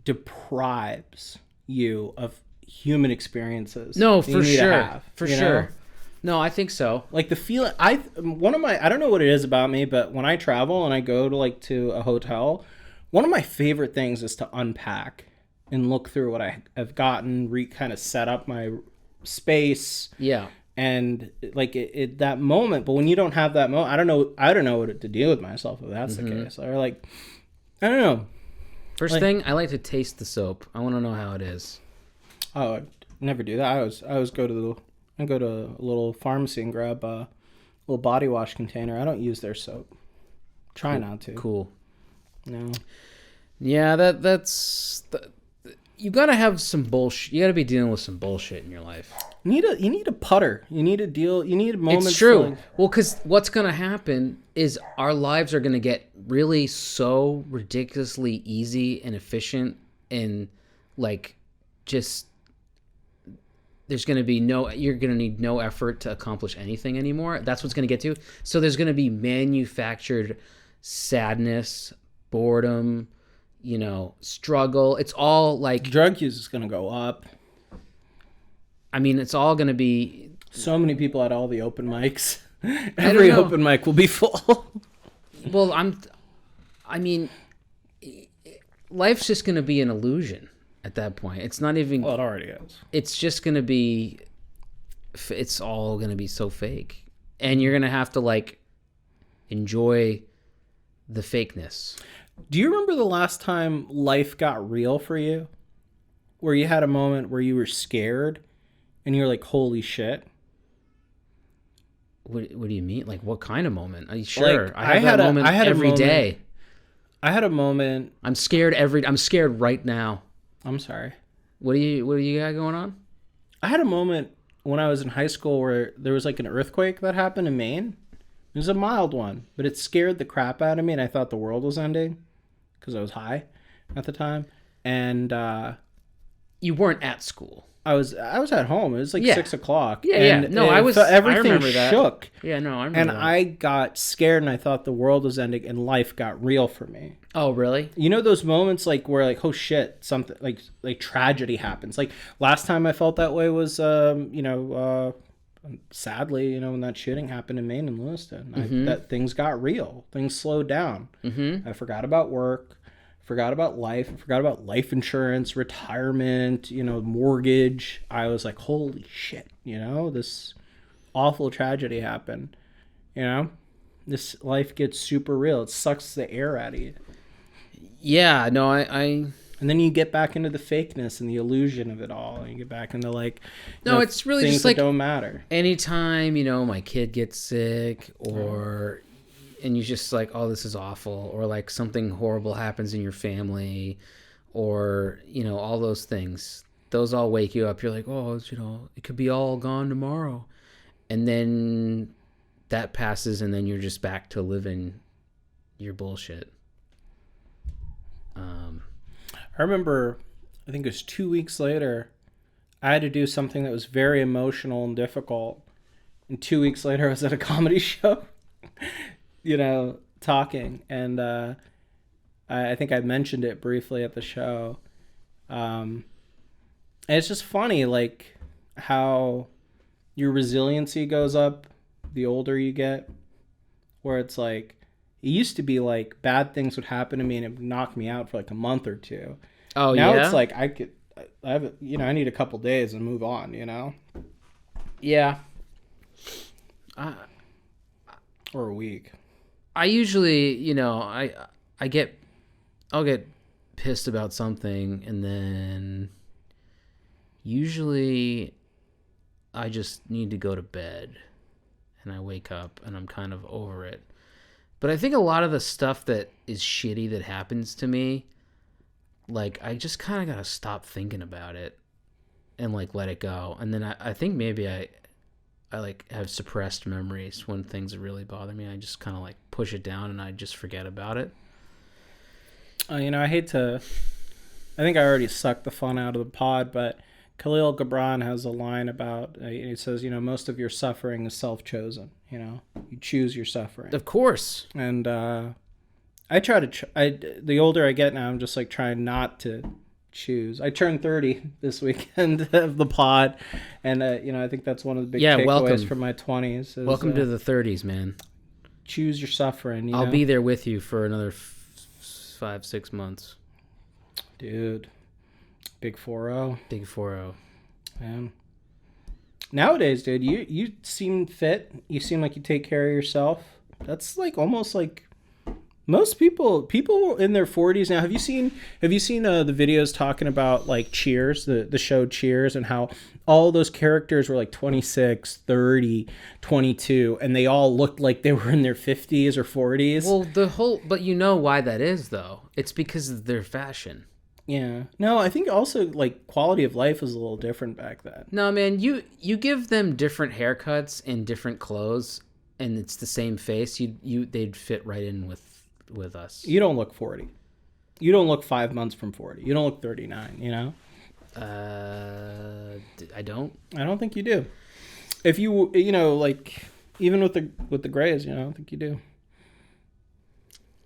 deprives you of human experiences. No, that you for need to sure. have, For you sure. know? No, I think so. Like the feeling, I don't know what it is about me, but when I travel and I go to a hotel, one of my favorite things is to unpack and look through what I have gotten, kind of set up my space, Yeah. and like that moment. But when you don't have that moment, I don't know what to do with myself if that's the case. Or like, I don't know. First thing, I like to taste the soap. I want to know how it is. Oh, I never do that. I always go to a little pharmacy and grab a little body wash container. I don't use their soap. Try not to. Cool. No. Yeah, you gotta have some bullshit. You gotta be dealing with some bullshit in your life. You need a putter. You need moments. It's true. Like, Well, because what's gonna happen is our lives are gonna get really so ridiculously easy and efficient, and like just there's gonna be you're gonna need no effort to accomplish anything anymore. That's what's gonna get to. So there's gonna be manufactured sadness, boredom, struggle. It's all like drug use is going to go up. I mean, it's all going to be so many people at all the open mics. Every open mic will be full. Well, I mean, life's just going to be an illusion at that point. It's not even. Well, it already is. It's just going to be. It's all going to be so fake, and you're going to have to like enjoy the fakeness. Do you remember the last time life got real for you? Where you had a moment where you were scared and you're like, holy shit. What do you mean? Like, what kind of moment? Are you sure? Like, I have that moment every day. I had a moment. I'm scared right now. I'm sorry. What do you got going on? I had a moment when I was in high school where there was like an earthquake that happened in Maine. It was a mild one, but it scared the crap out of me, and I thought the world was ending because I was high at the time. And you weren't at school. I was at home. It was like 6 o'clock. Yeah, and yeah. No, I was. Everything I remember that. shook. Yeah, no, I remember and that. I got scared, and I thought the world was ending, and life got real for me. Oh, really? You know those moments like where like, oh shit, something like tragedy happens. Like last time I felt that way was sadly, when that shooting happened in Maine and Lewiston, that things got real. Things slowed down. I forgot about work, forgot about life, I forgot about life insurance, retirement, mortgage. I was like, holy shit, this awful tragedy happened. This life gets super real. It sucks the air out of you. Yeah, no, And then you get back into the fakeness and the illusion of it all. And you get back into it's really things just like that don't matter. Anytime, my kid gets sick and you're just like, oh, this is awful. Or like something horrible happens in your family or, all those things. Those all wake you up. You're like, oh, it could be all gone tomorrow. And then that passes and then you're just back to living your bullshit. I remember, I think it was 2 weeks later, I had to do something that was very emotional and difficult. And 2 weeks later, I was at a comedy show, talking. And I think I mentioned it briefly at the show. And it's just funny, like, how your resiliency goes up the older you get. Where it's like, it used to be like bad things would happen to me and it would knock me out for like a month or two. Oh, now yeah? It's like I need a couple days and move on, Yeah. Or a week. I usually, I'll get pissed about something and then usually I just need to go to bed and I wake up and I'm kind of over it. But I think a lot of the stuff that is shitty that happens to me, like, I just kind of got to stop thinking about it and, like, let it go. And then I think maybe I like, have suppressed memories when things really bother me. I just kind of, like, push it down and I just forget about it. I think I already sucked the fun out of the pod, but Khalil Gibran has a line about, it says, most of your suffering is self-chosen. You choose your suffering. Of course. And I try to, the older I get now, I'm just like trying not to choose. I turned 30 this weekend of the pod. And, I think that's one of the big takeaways from my 20s. Welcome to the 30s, man. Choose your suffering. I'll be there with you for another 5-6 months. Dude. Big 4-0. Big 4-0. Man. Nowadays, dude, you seem fit. You seem like you take care of yourself. That's like almost like most people in their 40s now. Have you seen the videos talking about like Cheers, the show Cheers, and how all those characters were like 26, 30, 22, and they all looked like they were in their 50s or 40s? Well, but you know why that is, though. It's because of their fashion. Yeah. No, I think also like quality of life was a little different back then. No, man, you give them different haircuts and different clothes, and it's the same face. They'd fit right in with us. You don't look 40. You don't look 5 months from 40. You don't look 39. I don't. I don't think you do. If you like even with the grays, I don't think you do.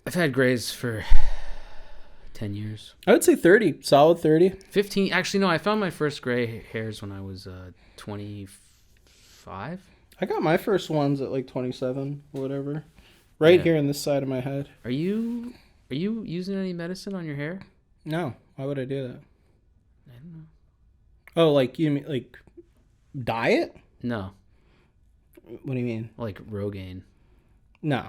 I've had grays for 10 years. I would say 30, solid 30. 15. Actually, no, I found my first gray hairs when I was 25. I got my first ones at like 27 or whatever. Right here in this side of my head. Are you using any medicine on your hair? No. Why would I do that? I don't know. Oh, like you mean like diet? No. What do you mean? Like Rogaine. No.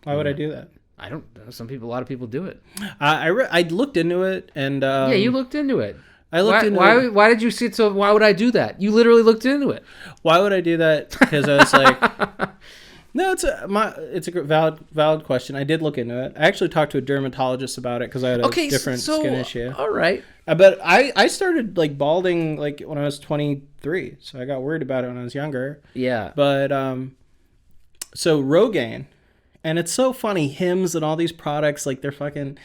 Why would I do that? I don't know. A lot of people do it. I looked into it and yeah, you looked into it. I looked into it. Why did you see it? So why would I do that? You literally looked into it. Why would I do that? Because I was like, no, it's a valid question. I did look into it. I actually talked to a dermatologist about it because I had a different skin issue. All right. But I started like balding like when I was 23, so I got worried about it when I was younger. Yeah. But so Rogaine. And it's so funny, Hims and all these products, like they're trying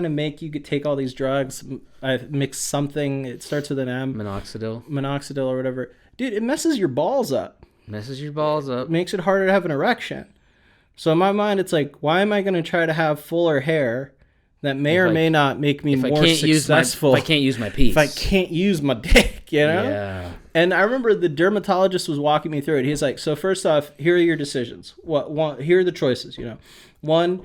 to make you take all these drugs, mix something. It starts with an M. Minoxidil or whatever. Dude, it messes your balls up. Makes it harder to have an erection. So in my mind, it's like, why am I going to try to have fuller hair that may not make me more successful? If I can't use my piece. If I can't use my dick, Yeah. And I remember the dermatologist was walking me through it. He's like, so first off, here are your decisions. Here are the choices, One,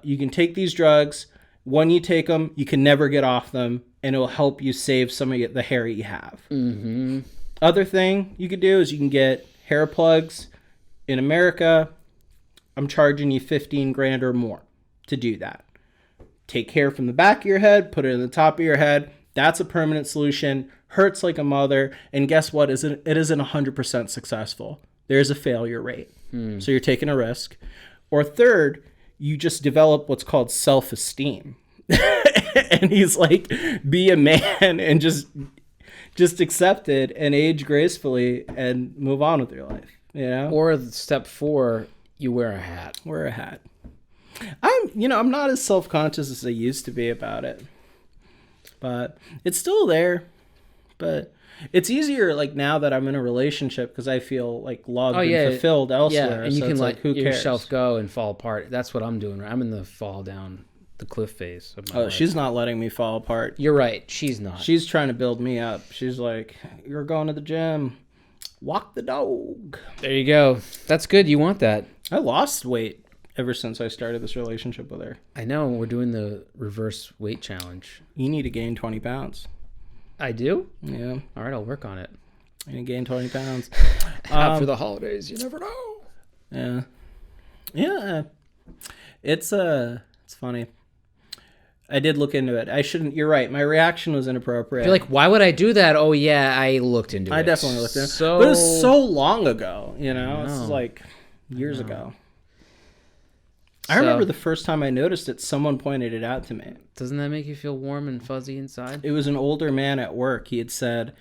you can take these drugs. When you take them, you can never get off them, and it will help you save some of the hair you have. Mm-hmm. Other thing you could do is you can get hair plugs. In America, I'm charging you $15,000 or more to do that. Take hair from the back of your head, put it in the top of your head. That's a permanent solution. Hurts like a mother. And guess what? It isn't 100% successful. There's a failure rate. So you're taking a risk. Or third, you just develop what's called self-esteem. And he's like, be a man and just accept it and age gracefully and move on with your life. Or step 4, you wear a hat. Wear a hat. I'm not as self-conscious as I used to be about it. But it's still there. But it's easier like now that I'm in a relationship because I feel like loved and fulfilled elsewhere. Yeah, and you so can like who cares? Yourself go and fall apart. That's what I'm doing. I'm in the fall down the cliff phase of my life. She's not letting me fall apart. You're right. She's not. She's trying to build me up. She's like, you're going to the gym. Walk the dog. There you go. That's good. You want that. I lost weight ever since I started this relationship with her. I know. We're doing the reverse weight challenge. You need to gain 20 pounds. I do? Yeah. All right, I'll work on it. You need to gain 20 pounds. After the holidays, you never know. Yeah. Yeah. It's funny. I did look into it. I shouldn't. You're right. My reaction was inappropriate. You're like, why would I do that? Oh, yeah, I looked into it. I definitely looked into it. But it was so long ago, It's like years ago. I remember the first time I noticed it, someone pointed it out to me. Doesn't that make you feel warm and fuzzy inside? It was an older man at work. He had said,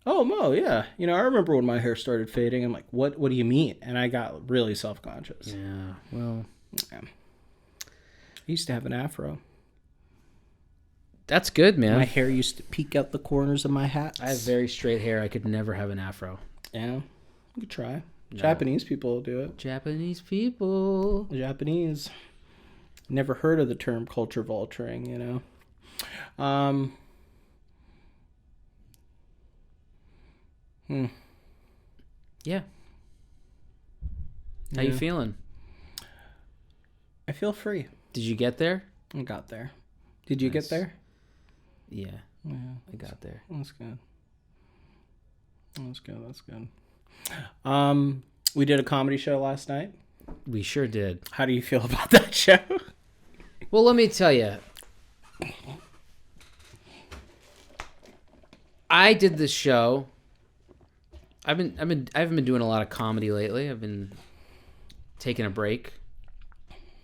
oh, Mo, yeah. I remember when my hair started fading. I'm like, what do you mean? And I got really self-conscious. Yeah, well. Yeah. I used to have an afro. That's good, man. My hair used to peek out the corners of my hats. I have very straight hair. I could never have an afro. Yeah, you could try. No. Japanese people do it. Japanese people. Japanese. Never heard of the term culture vulturing, you know. Yeah. How you feeling? I feel free. Did you get there? I got there. Did you get there? Yeah. Yeah. I got there. That's good. That's good. That's good. We did a comedy show last night. We sure did. How do you feel about that show? Well, let me tell you. I did this show. I haven't been doing a lot of comedy lately. I've been taking a break.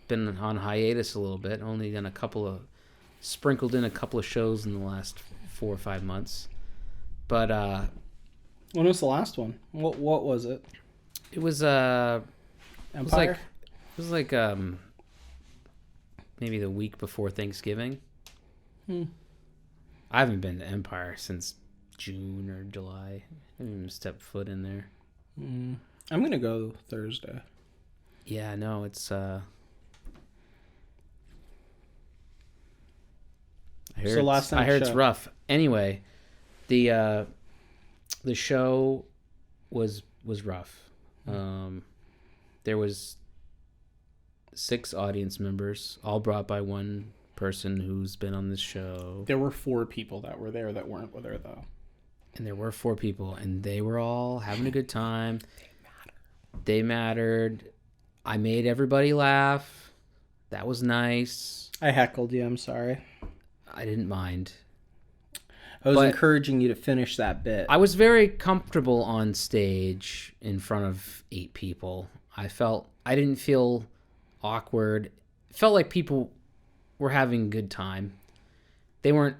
Been on hiatus a little bit. Only done sprinkled in a couple of shows in the last 4 or 5 months. But when was the last one? What was it? It was Empire? it was like maybe the week before Thanksgiving. I haven't been to Empire since June or July. I haven't even stepped foot in there. I'm gonna go Thursday. Yeah, no, it's I hear So last I night's heard it's show. rough. Anyway, the show was rough. There was 6 audience members, all brought by one person who's been on this show. There were 4 people that were there that weren't there though. And there were 4 people, and they were all having a good time. They mattered. I made everybody laugh. That was nice. I heckled you. I'm sorry. I didn't mind. I was But- encouraging you to finish that bit. I was very comfortable on stage in front of 8 people. I didn't feel awkward. It felt like people were having a good time. They weren't,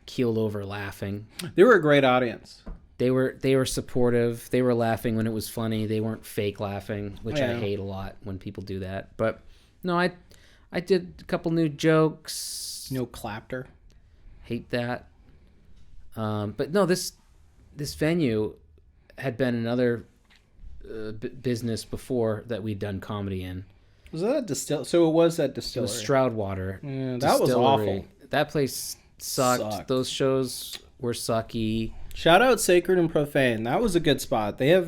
keeled over laughing. They were a great audience. They were supportive. They were laughing when it was funny. They weren't fake laughing, which I Yeah. hate a lot when people do that. But no, I did a couple new jokes. No clapter. Hate that. But no, this venue had been another business before that we'd done comedy in. Was that a distill? So it was that It distillery. was Stroudwater. Yeah, that was Distillery. awful. That place sucked. Sucked. Those shows were sucky. Shout out Sacred and Profane. That was a good spot. They're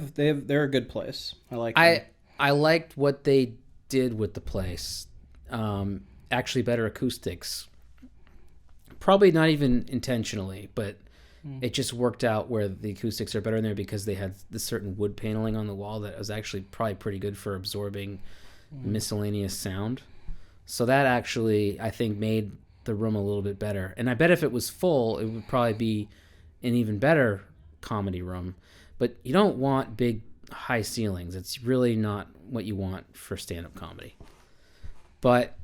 a good place. I like them. I liked what they did with the place. Actually, better acoustics. Probably not even intentionally, but it just worked out where the acoustics are better in there because they had this certain wood paneling on the wall that was actually probably pretty good for absorbing miscellaneous sound. So that actually, I think, made the room a little bit better. And I bet if it was full, it would probably be an even better comedy room. But you don't want big, high ceilings. It's really not what you want for stand-up comedy. But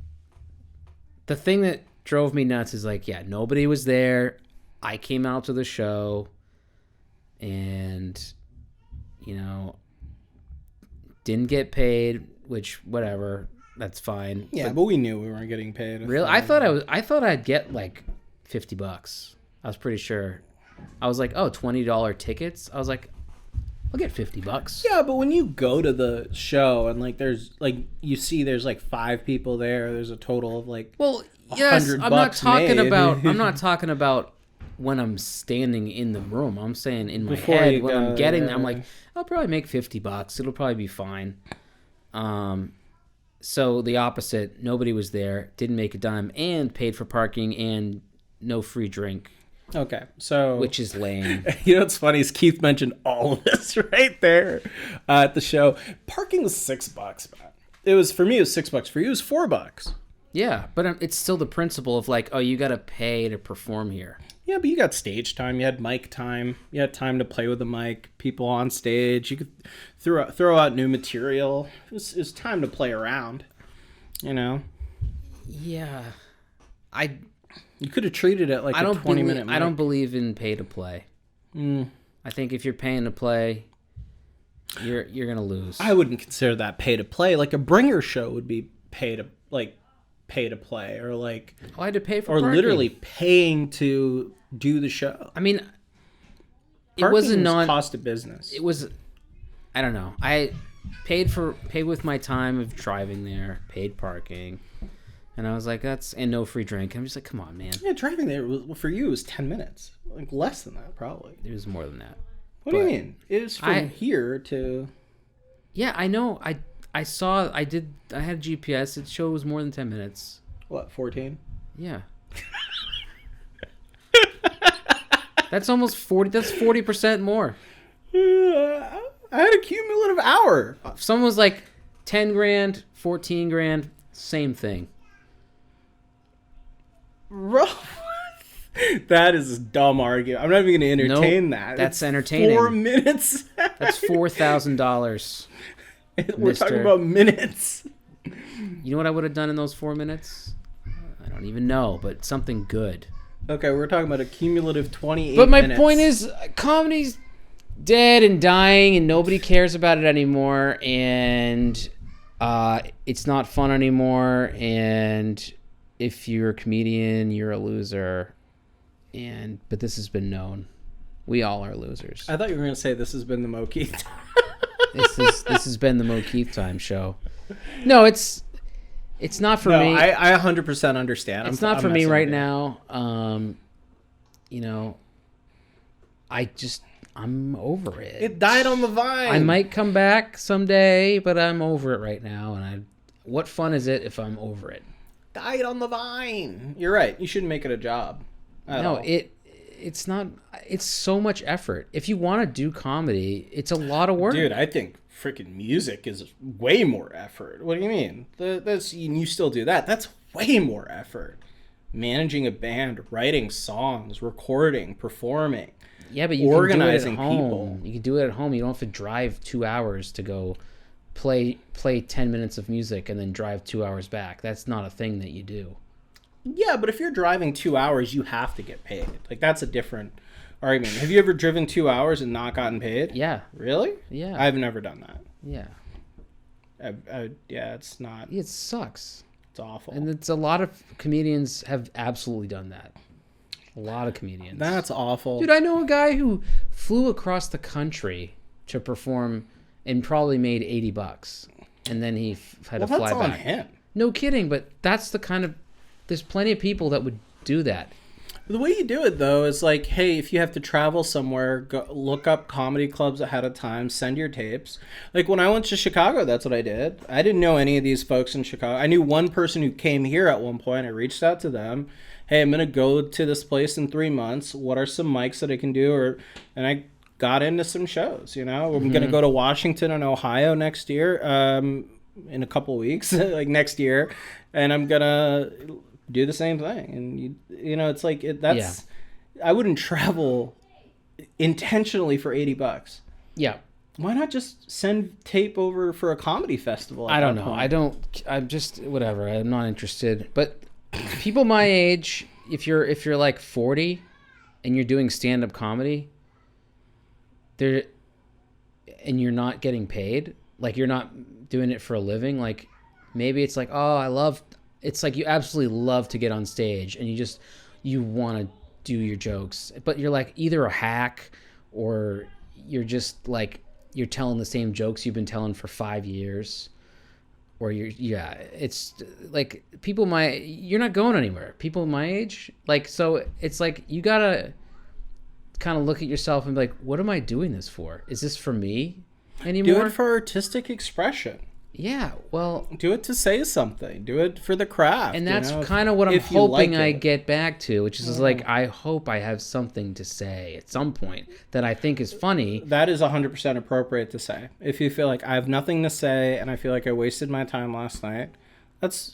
the thing that drove me nuts is nobody was there. I came out to the show and, didn't get paid, which, whatever, that's fine. Yeah, but we knew we weren't getting paid. Really? I thought I'd get like $50. I was pretty sure. I was like, oh, $20 tickets. I was like, I'll get $50. Yeah, but when you go to the show and there's you see there's 5 people there. There's a total of well, yes, I'm not $100 talking made. about. I'm not talking about when I'm standing in the room. I'm saying in my Before head you when go, I'm getting. yeah. I'm like, I'll probably make $50. It'll probably be fine. So the opposite. Nobody was there. Didn't make a dime, and paid for parking and no free drink. Okay, so Which is lame. you know what's funny is Keith mentioned all of this right there at the show. Parking was $6, man. It was for me. It was $6. For you, it was $4. Yeah, but it's still the principle of you got to pay to perform here. Yeah, but you got stage time. You had mic time. You had time to play with the mic. People on stage. You could throw out new material. It was time to play around. Yeah, You could have treated it like a 20-minute mic. I don't believe in pay to play. I think if you're paying to play, you're gonna lose. I wouldn't consider that pay to play. Like a bringer show would be pay pay to play or like I had to pay for or parking. literally paying to do the show. I mean, it Parking wasn't was non. cost of business. It was. I don't know. I paid with my time of driving there, paid parking, and I was like, and no free drink. I'm just like, come on, man. Yeah, driving there for you was 10 minutes, like less than that probably. It was more than that. What do you mean? It was from here to. Yeah, I know. I had a GPS. It showed it was more than 10 minutes. What, 14? Yeah. That's almost 40. That's 40% more. I had a cumulative hour. If someone was like 10 grand, 14 grand, same thing. Bro, that is a dumb argument. I'm not even going to entertain that. That's it's entertaining. 4 minutes. That's $4,000. We're talking about minutes. You know what I would have done in those 4 minutes? I don't even know, but something good. Okay, we're talking about a cumulative 28 But my minutes. point is, comedy's dead and dying, and nobody cares about it anymore, and it's not fun anymore, and if you're a comedian, you're a loser. But this has been known. We all are losers. I thought you were going to say this has been the Mo Keith. This has been the Mo Keith Time show. No, it's not for me. I 100% understand. It's not for me right now. I'm over it. It died on the vine. I might come back someday, but I'm over it right now. And what fun is it if I'm over it? Died on the vine. You're right. You shouldn't make it a job. It's not. It's so much effort. If you want to do comedy, it's a lot of work. Dude, I think freaking music is way more effort. What do you mean? You still do that. That's way more effort. Managing a band, writing songs, recording, performing. Yeah, but you organizing can do it at home. people. You can do it at home. You don't have to drive 2 hours to go play 10 minutes of music and then drive 2 hours back. That's not a thing that you do. Yeah, but if you're driving 2 hours, you have to get paid. Like, that's a different argument. Have you ever driven 2 hours and not gotten paid? Yeah. Really? Yeah. I've never done that. Yeah. Yeah, it's not. It sucks. It's awful. And it's a lot of comedians have absolutely done that. A lot of comedians. That's awful. Dude, I know a guy who flew across the country to perform and probably made $80. And then he had to fly that's back. on him. No kidding, but that's the kind of... There's plenty of people that would do that. The way you do it, though, is like, hey, if you have to travel somewhere, go look up comedy clubs ahead of time, send your tapes. Like, when I went to Chicago, that's what I did. I didn't know any of these folks in Chicago. I knew one person who came here at one point. I reached out to them. Hey, I'm going to go to this place in 3 months. What are some mics that I can do? And I got into some shows, you know. I'm going to go to Washington and Ohio next year, in a couple weeks, like next year. And I'm going to do the same thing. And you know, it's like I wouldn't travel intentionally for $80. Yeah. Why not just send tape over for a comedy festival? I don't know. I'm just whatever. I'm not interested. But people my age, if you're like 40 and you're doing stand-up comedy, and you're not getting paid, like you're not doing it for a living, like maybe it's like, it's like you absolutely love to get on stage and you want to do your jokes, but you're like either a hack or you're just like you're telling the same jokes you've been telling for 5 years, or it's like you're not going anywhere. People my age, like, so it's like you gotta kind of look at yourself and be like, what am I doing this for? Is this for me anymore? Do it for artistic expression. Yeah, well, do it to say something. Do it for the craft. And that's kind of what I'm hoping I get back to, which is like, I hope I have something to say at some point that I think is funny. That is 100% appropriate to say. If you feel like I have nothing to say and I feel like I wasted my time last night,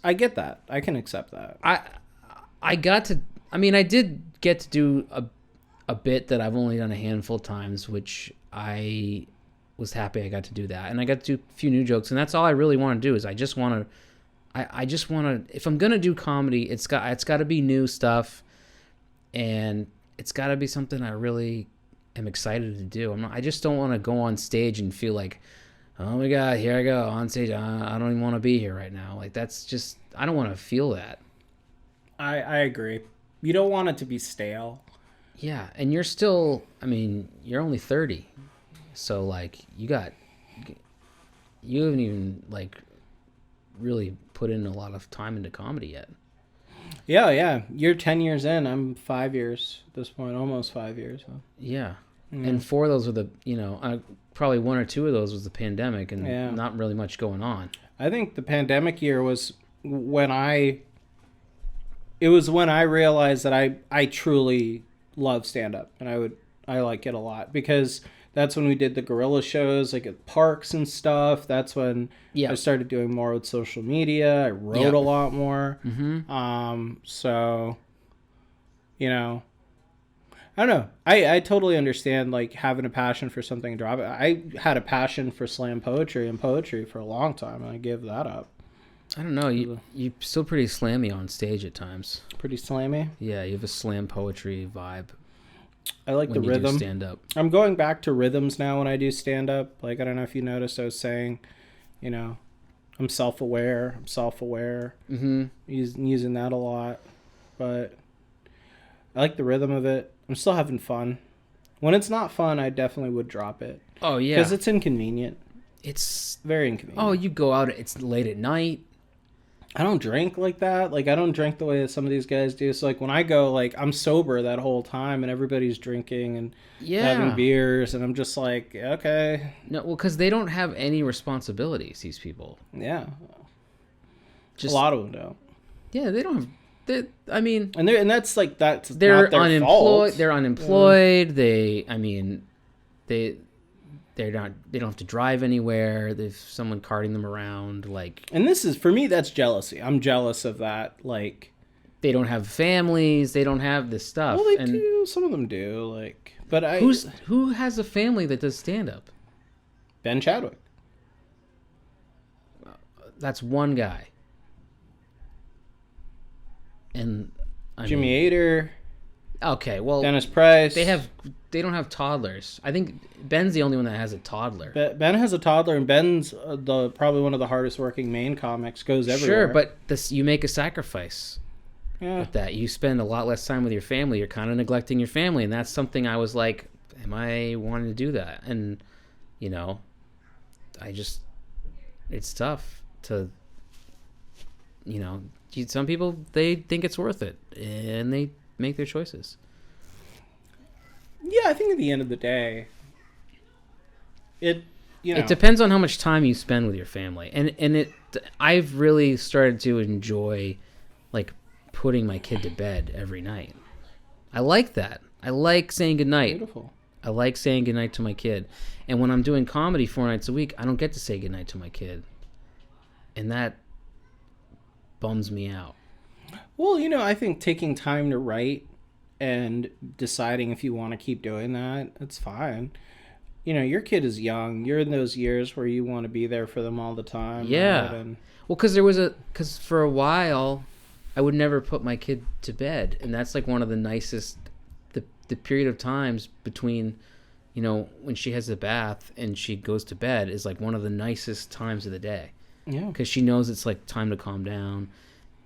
I get that. I can accept that. I did get to do a bit that I've only done a handful of times, which I was happy I got to do that, and I got to do a few new jokes, and that's all I really want to do. Is I just want to if I'm gonna do comedy, it's got to be new stuff, and it's got to be something I really am excited to do. I just don't want to go on stage and feel like, oh my god, here I go on stage, I don't even want to be here right now. Like, that's just, I don't want to feel that. I agree. You don't want it to be stale. Yeah, and you're still, I mean, you're only 30. So like you haven't even like really put in a lot of time into comedy yet. Yeah. You're 10 years in. I'm 5 years at this point, almost 5 years. So. Yeah. And 4 of those were the, probably 1 or 2 of those was the pandemic and not really much going on. I think the pandemic year was when I realized that I truly love stand-up, and I like it a lot, because that's when we did the guerrilla shows like at parks and stuff. That's when I started doing more with social media. I wrote a lot more. So, I don't know. I totally understand like having a passion for something and drop it. I had a passion for slam poetry and poetry for a long time, and I gave that up. I don't know. You still pretty slammy on stage at times. Pretty slammy? Yeah, you have a slam poetry vibe. I like the rhythm. Stand up. I'm going back to rhythms now when I do stand up. Like, I don't know if you noticed, I was saying, I'm self-aware. Mm-hmm. Using that a lot. But I like the rhythm of it. I'm still having fun. When it's not fun, I definitely would drop it. Oh, yeah. Because it's inconvenient. It's very inconvenient. Oh, you go out, it's late at night. I don't drink like that. Like, I don't drink the way that some of these guys do. So, like, when I go, like, I'm sober that whole time, and everybody's drinking and having beers, and I'm just like, okay. No, well, because they don't have any responsibilities, these people. Yeah. Just, a lot of them don't. Yeah, they don't have... And that's like, that's they're not their unemployed. fault. They're unemployed. They don't have to drive anywhere. There's someone carting them around, like. And this is, for me, that's jealousy. I'm jealous of that. Like, they don't have families. They don't have this stuff. Well, they do. Some of them do. Like, but who has a family that does stand up? Ben Chadwick. That's one guy. And Jimmy Ader. Okay, well, Dennis Price. They don't have toddlers. I think Ben's the only one that has a toddler. Ben has a toddler, and Ben's probably one of the hardest working main comics. Goes everywhere. Sure, but you make a sacrifice with that. You spend a lot less time with your family. You're kind of neglecting your family, and that's something I was like, am I wanting to do that? And it's tough to, some people, they think it's worth it, and they make their choices. Yeah, I think at the end of the day, it depends on how much time you spend with your family, and I've really started to enjoy like putting my kid to bed every night. I like that. I like saying goodnight. Beautiful. I like saying goodnight to my kid, and when I'm doing comedy 4 nights a week, I don't get to say goodnight to my kid, and that bums me out. Well, I think taking time to write and deciding if you want to keep doing that, it's fine. Your kid is young. You're in those years where you want to be there for them all the time. Yeah. Right? Well, because for a while, I would never put my kid to bed, and that's like one of the nicest, the period of times between, when she has the bath and she goes to bed is like one of the nicest times of the day. Yeah. Because she knows it's like time to calm down,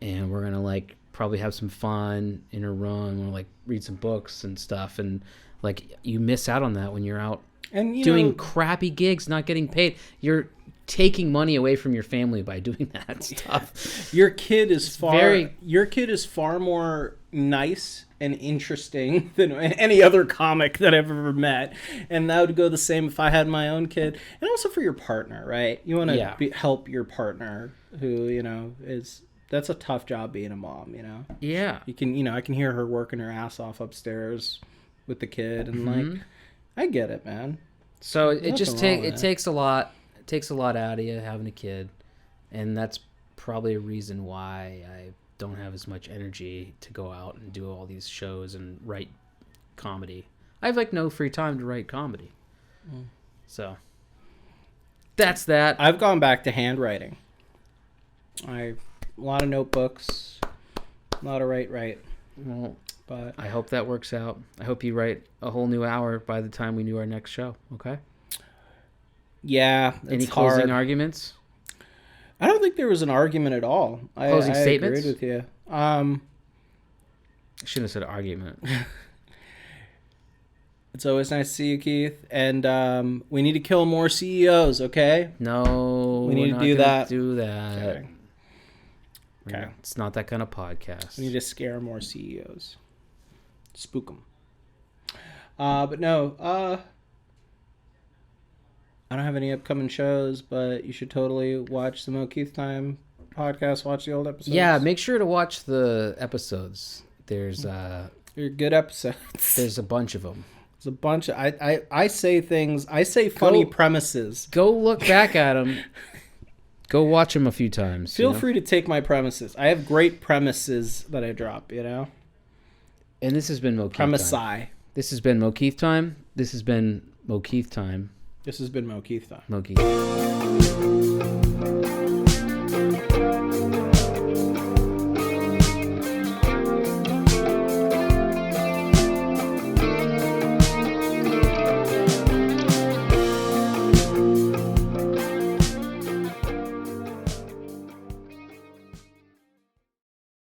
and we're gonna like probably have some fun in her room, or like read some books and stuff, and like you miss out on that when you're out and doing crappy gigs, not getting paid. You're taking money away from your family by doing that stuff. Your kid is far more nice and interesting than any other comic that I've ever met, and that would go the same if I had my own kid. And also for your partner, right? You want to help your partner, who that's a tough job being a mom. Yeah. You can I can hear her working her ass off upstairs with the kid, and like, I get it, man. So it takes a lot. It takes a lot out of you having a kid, and that's probably a reason why I don't have as much energy to go out and do all these shows and write comedy. I have like no free time to write comedy. So that's that. I've gone back to handwriting. A lot of notebooks, a lot of write. Well, but I hope that works out. I hope you write a whole new hour by the time we do our next show. Okay. Yeah. Any closing arguments? I don't think there was an argument at all. Closing I statements? agreed with you. I shouldn't have said argument. It's always nice to see you, Keith. And we need to kill more CEOs, okay? No, We need we're to do not gonna that. Do that. Okay. Okay. It's not that kind of podcast. We need to scare more CEOs. Spook them. But no, I don't have any upcoming shows, but you should totally watch the Mo Keith Time podcast. Watch the old episodes. Yeah, make sure to watch the episodes. There's They're good episodes. there's a bunch of them. There's a bunch of I say things. I say funny premises. Go look back at them. Go watch them a few times. Feel free to take my premises. I have great premises that I drop. And this has been Mo Keith Premisi. Time. This has been Mo Keith Time. This has been Mo Keith Time. This has been Mo Keith Time. Mo Keith.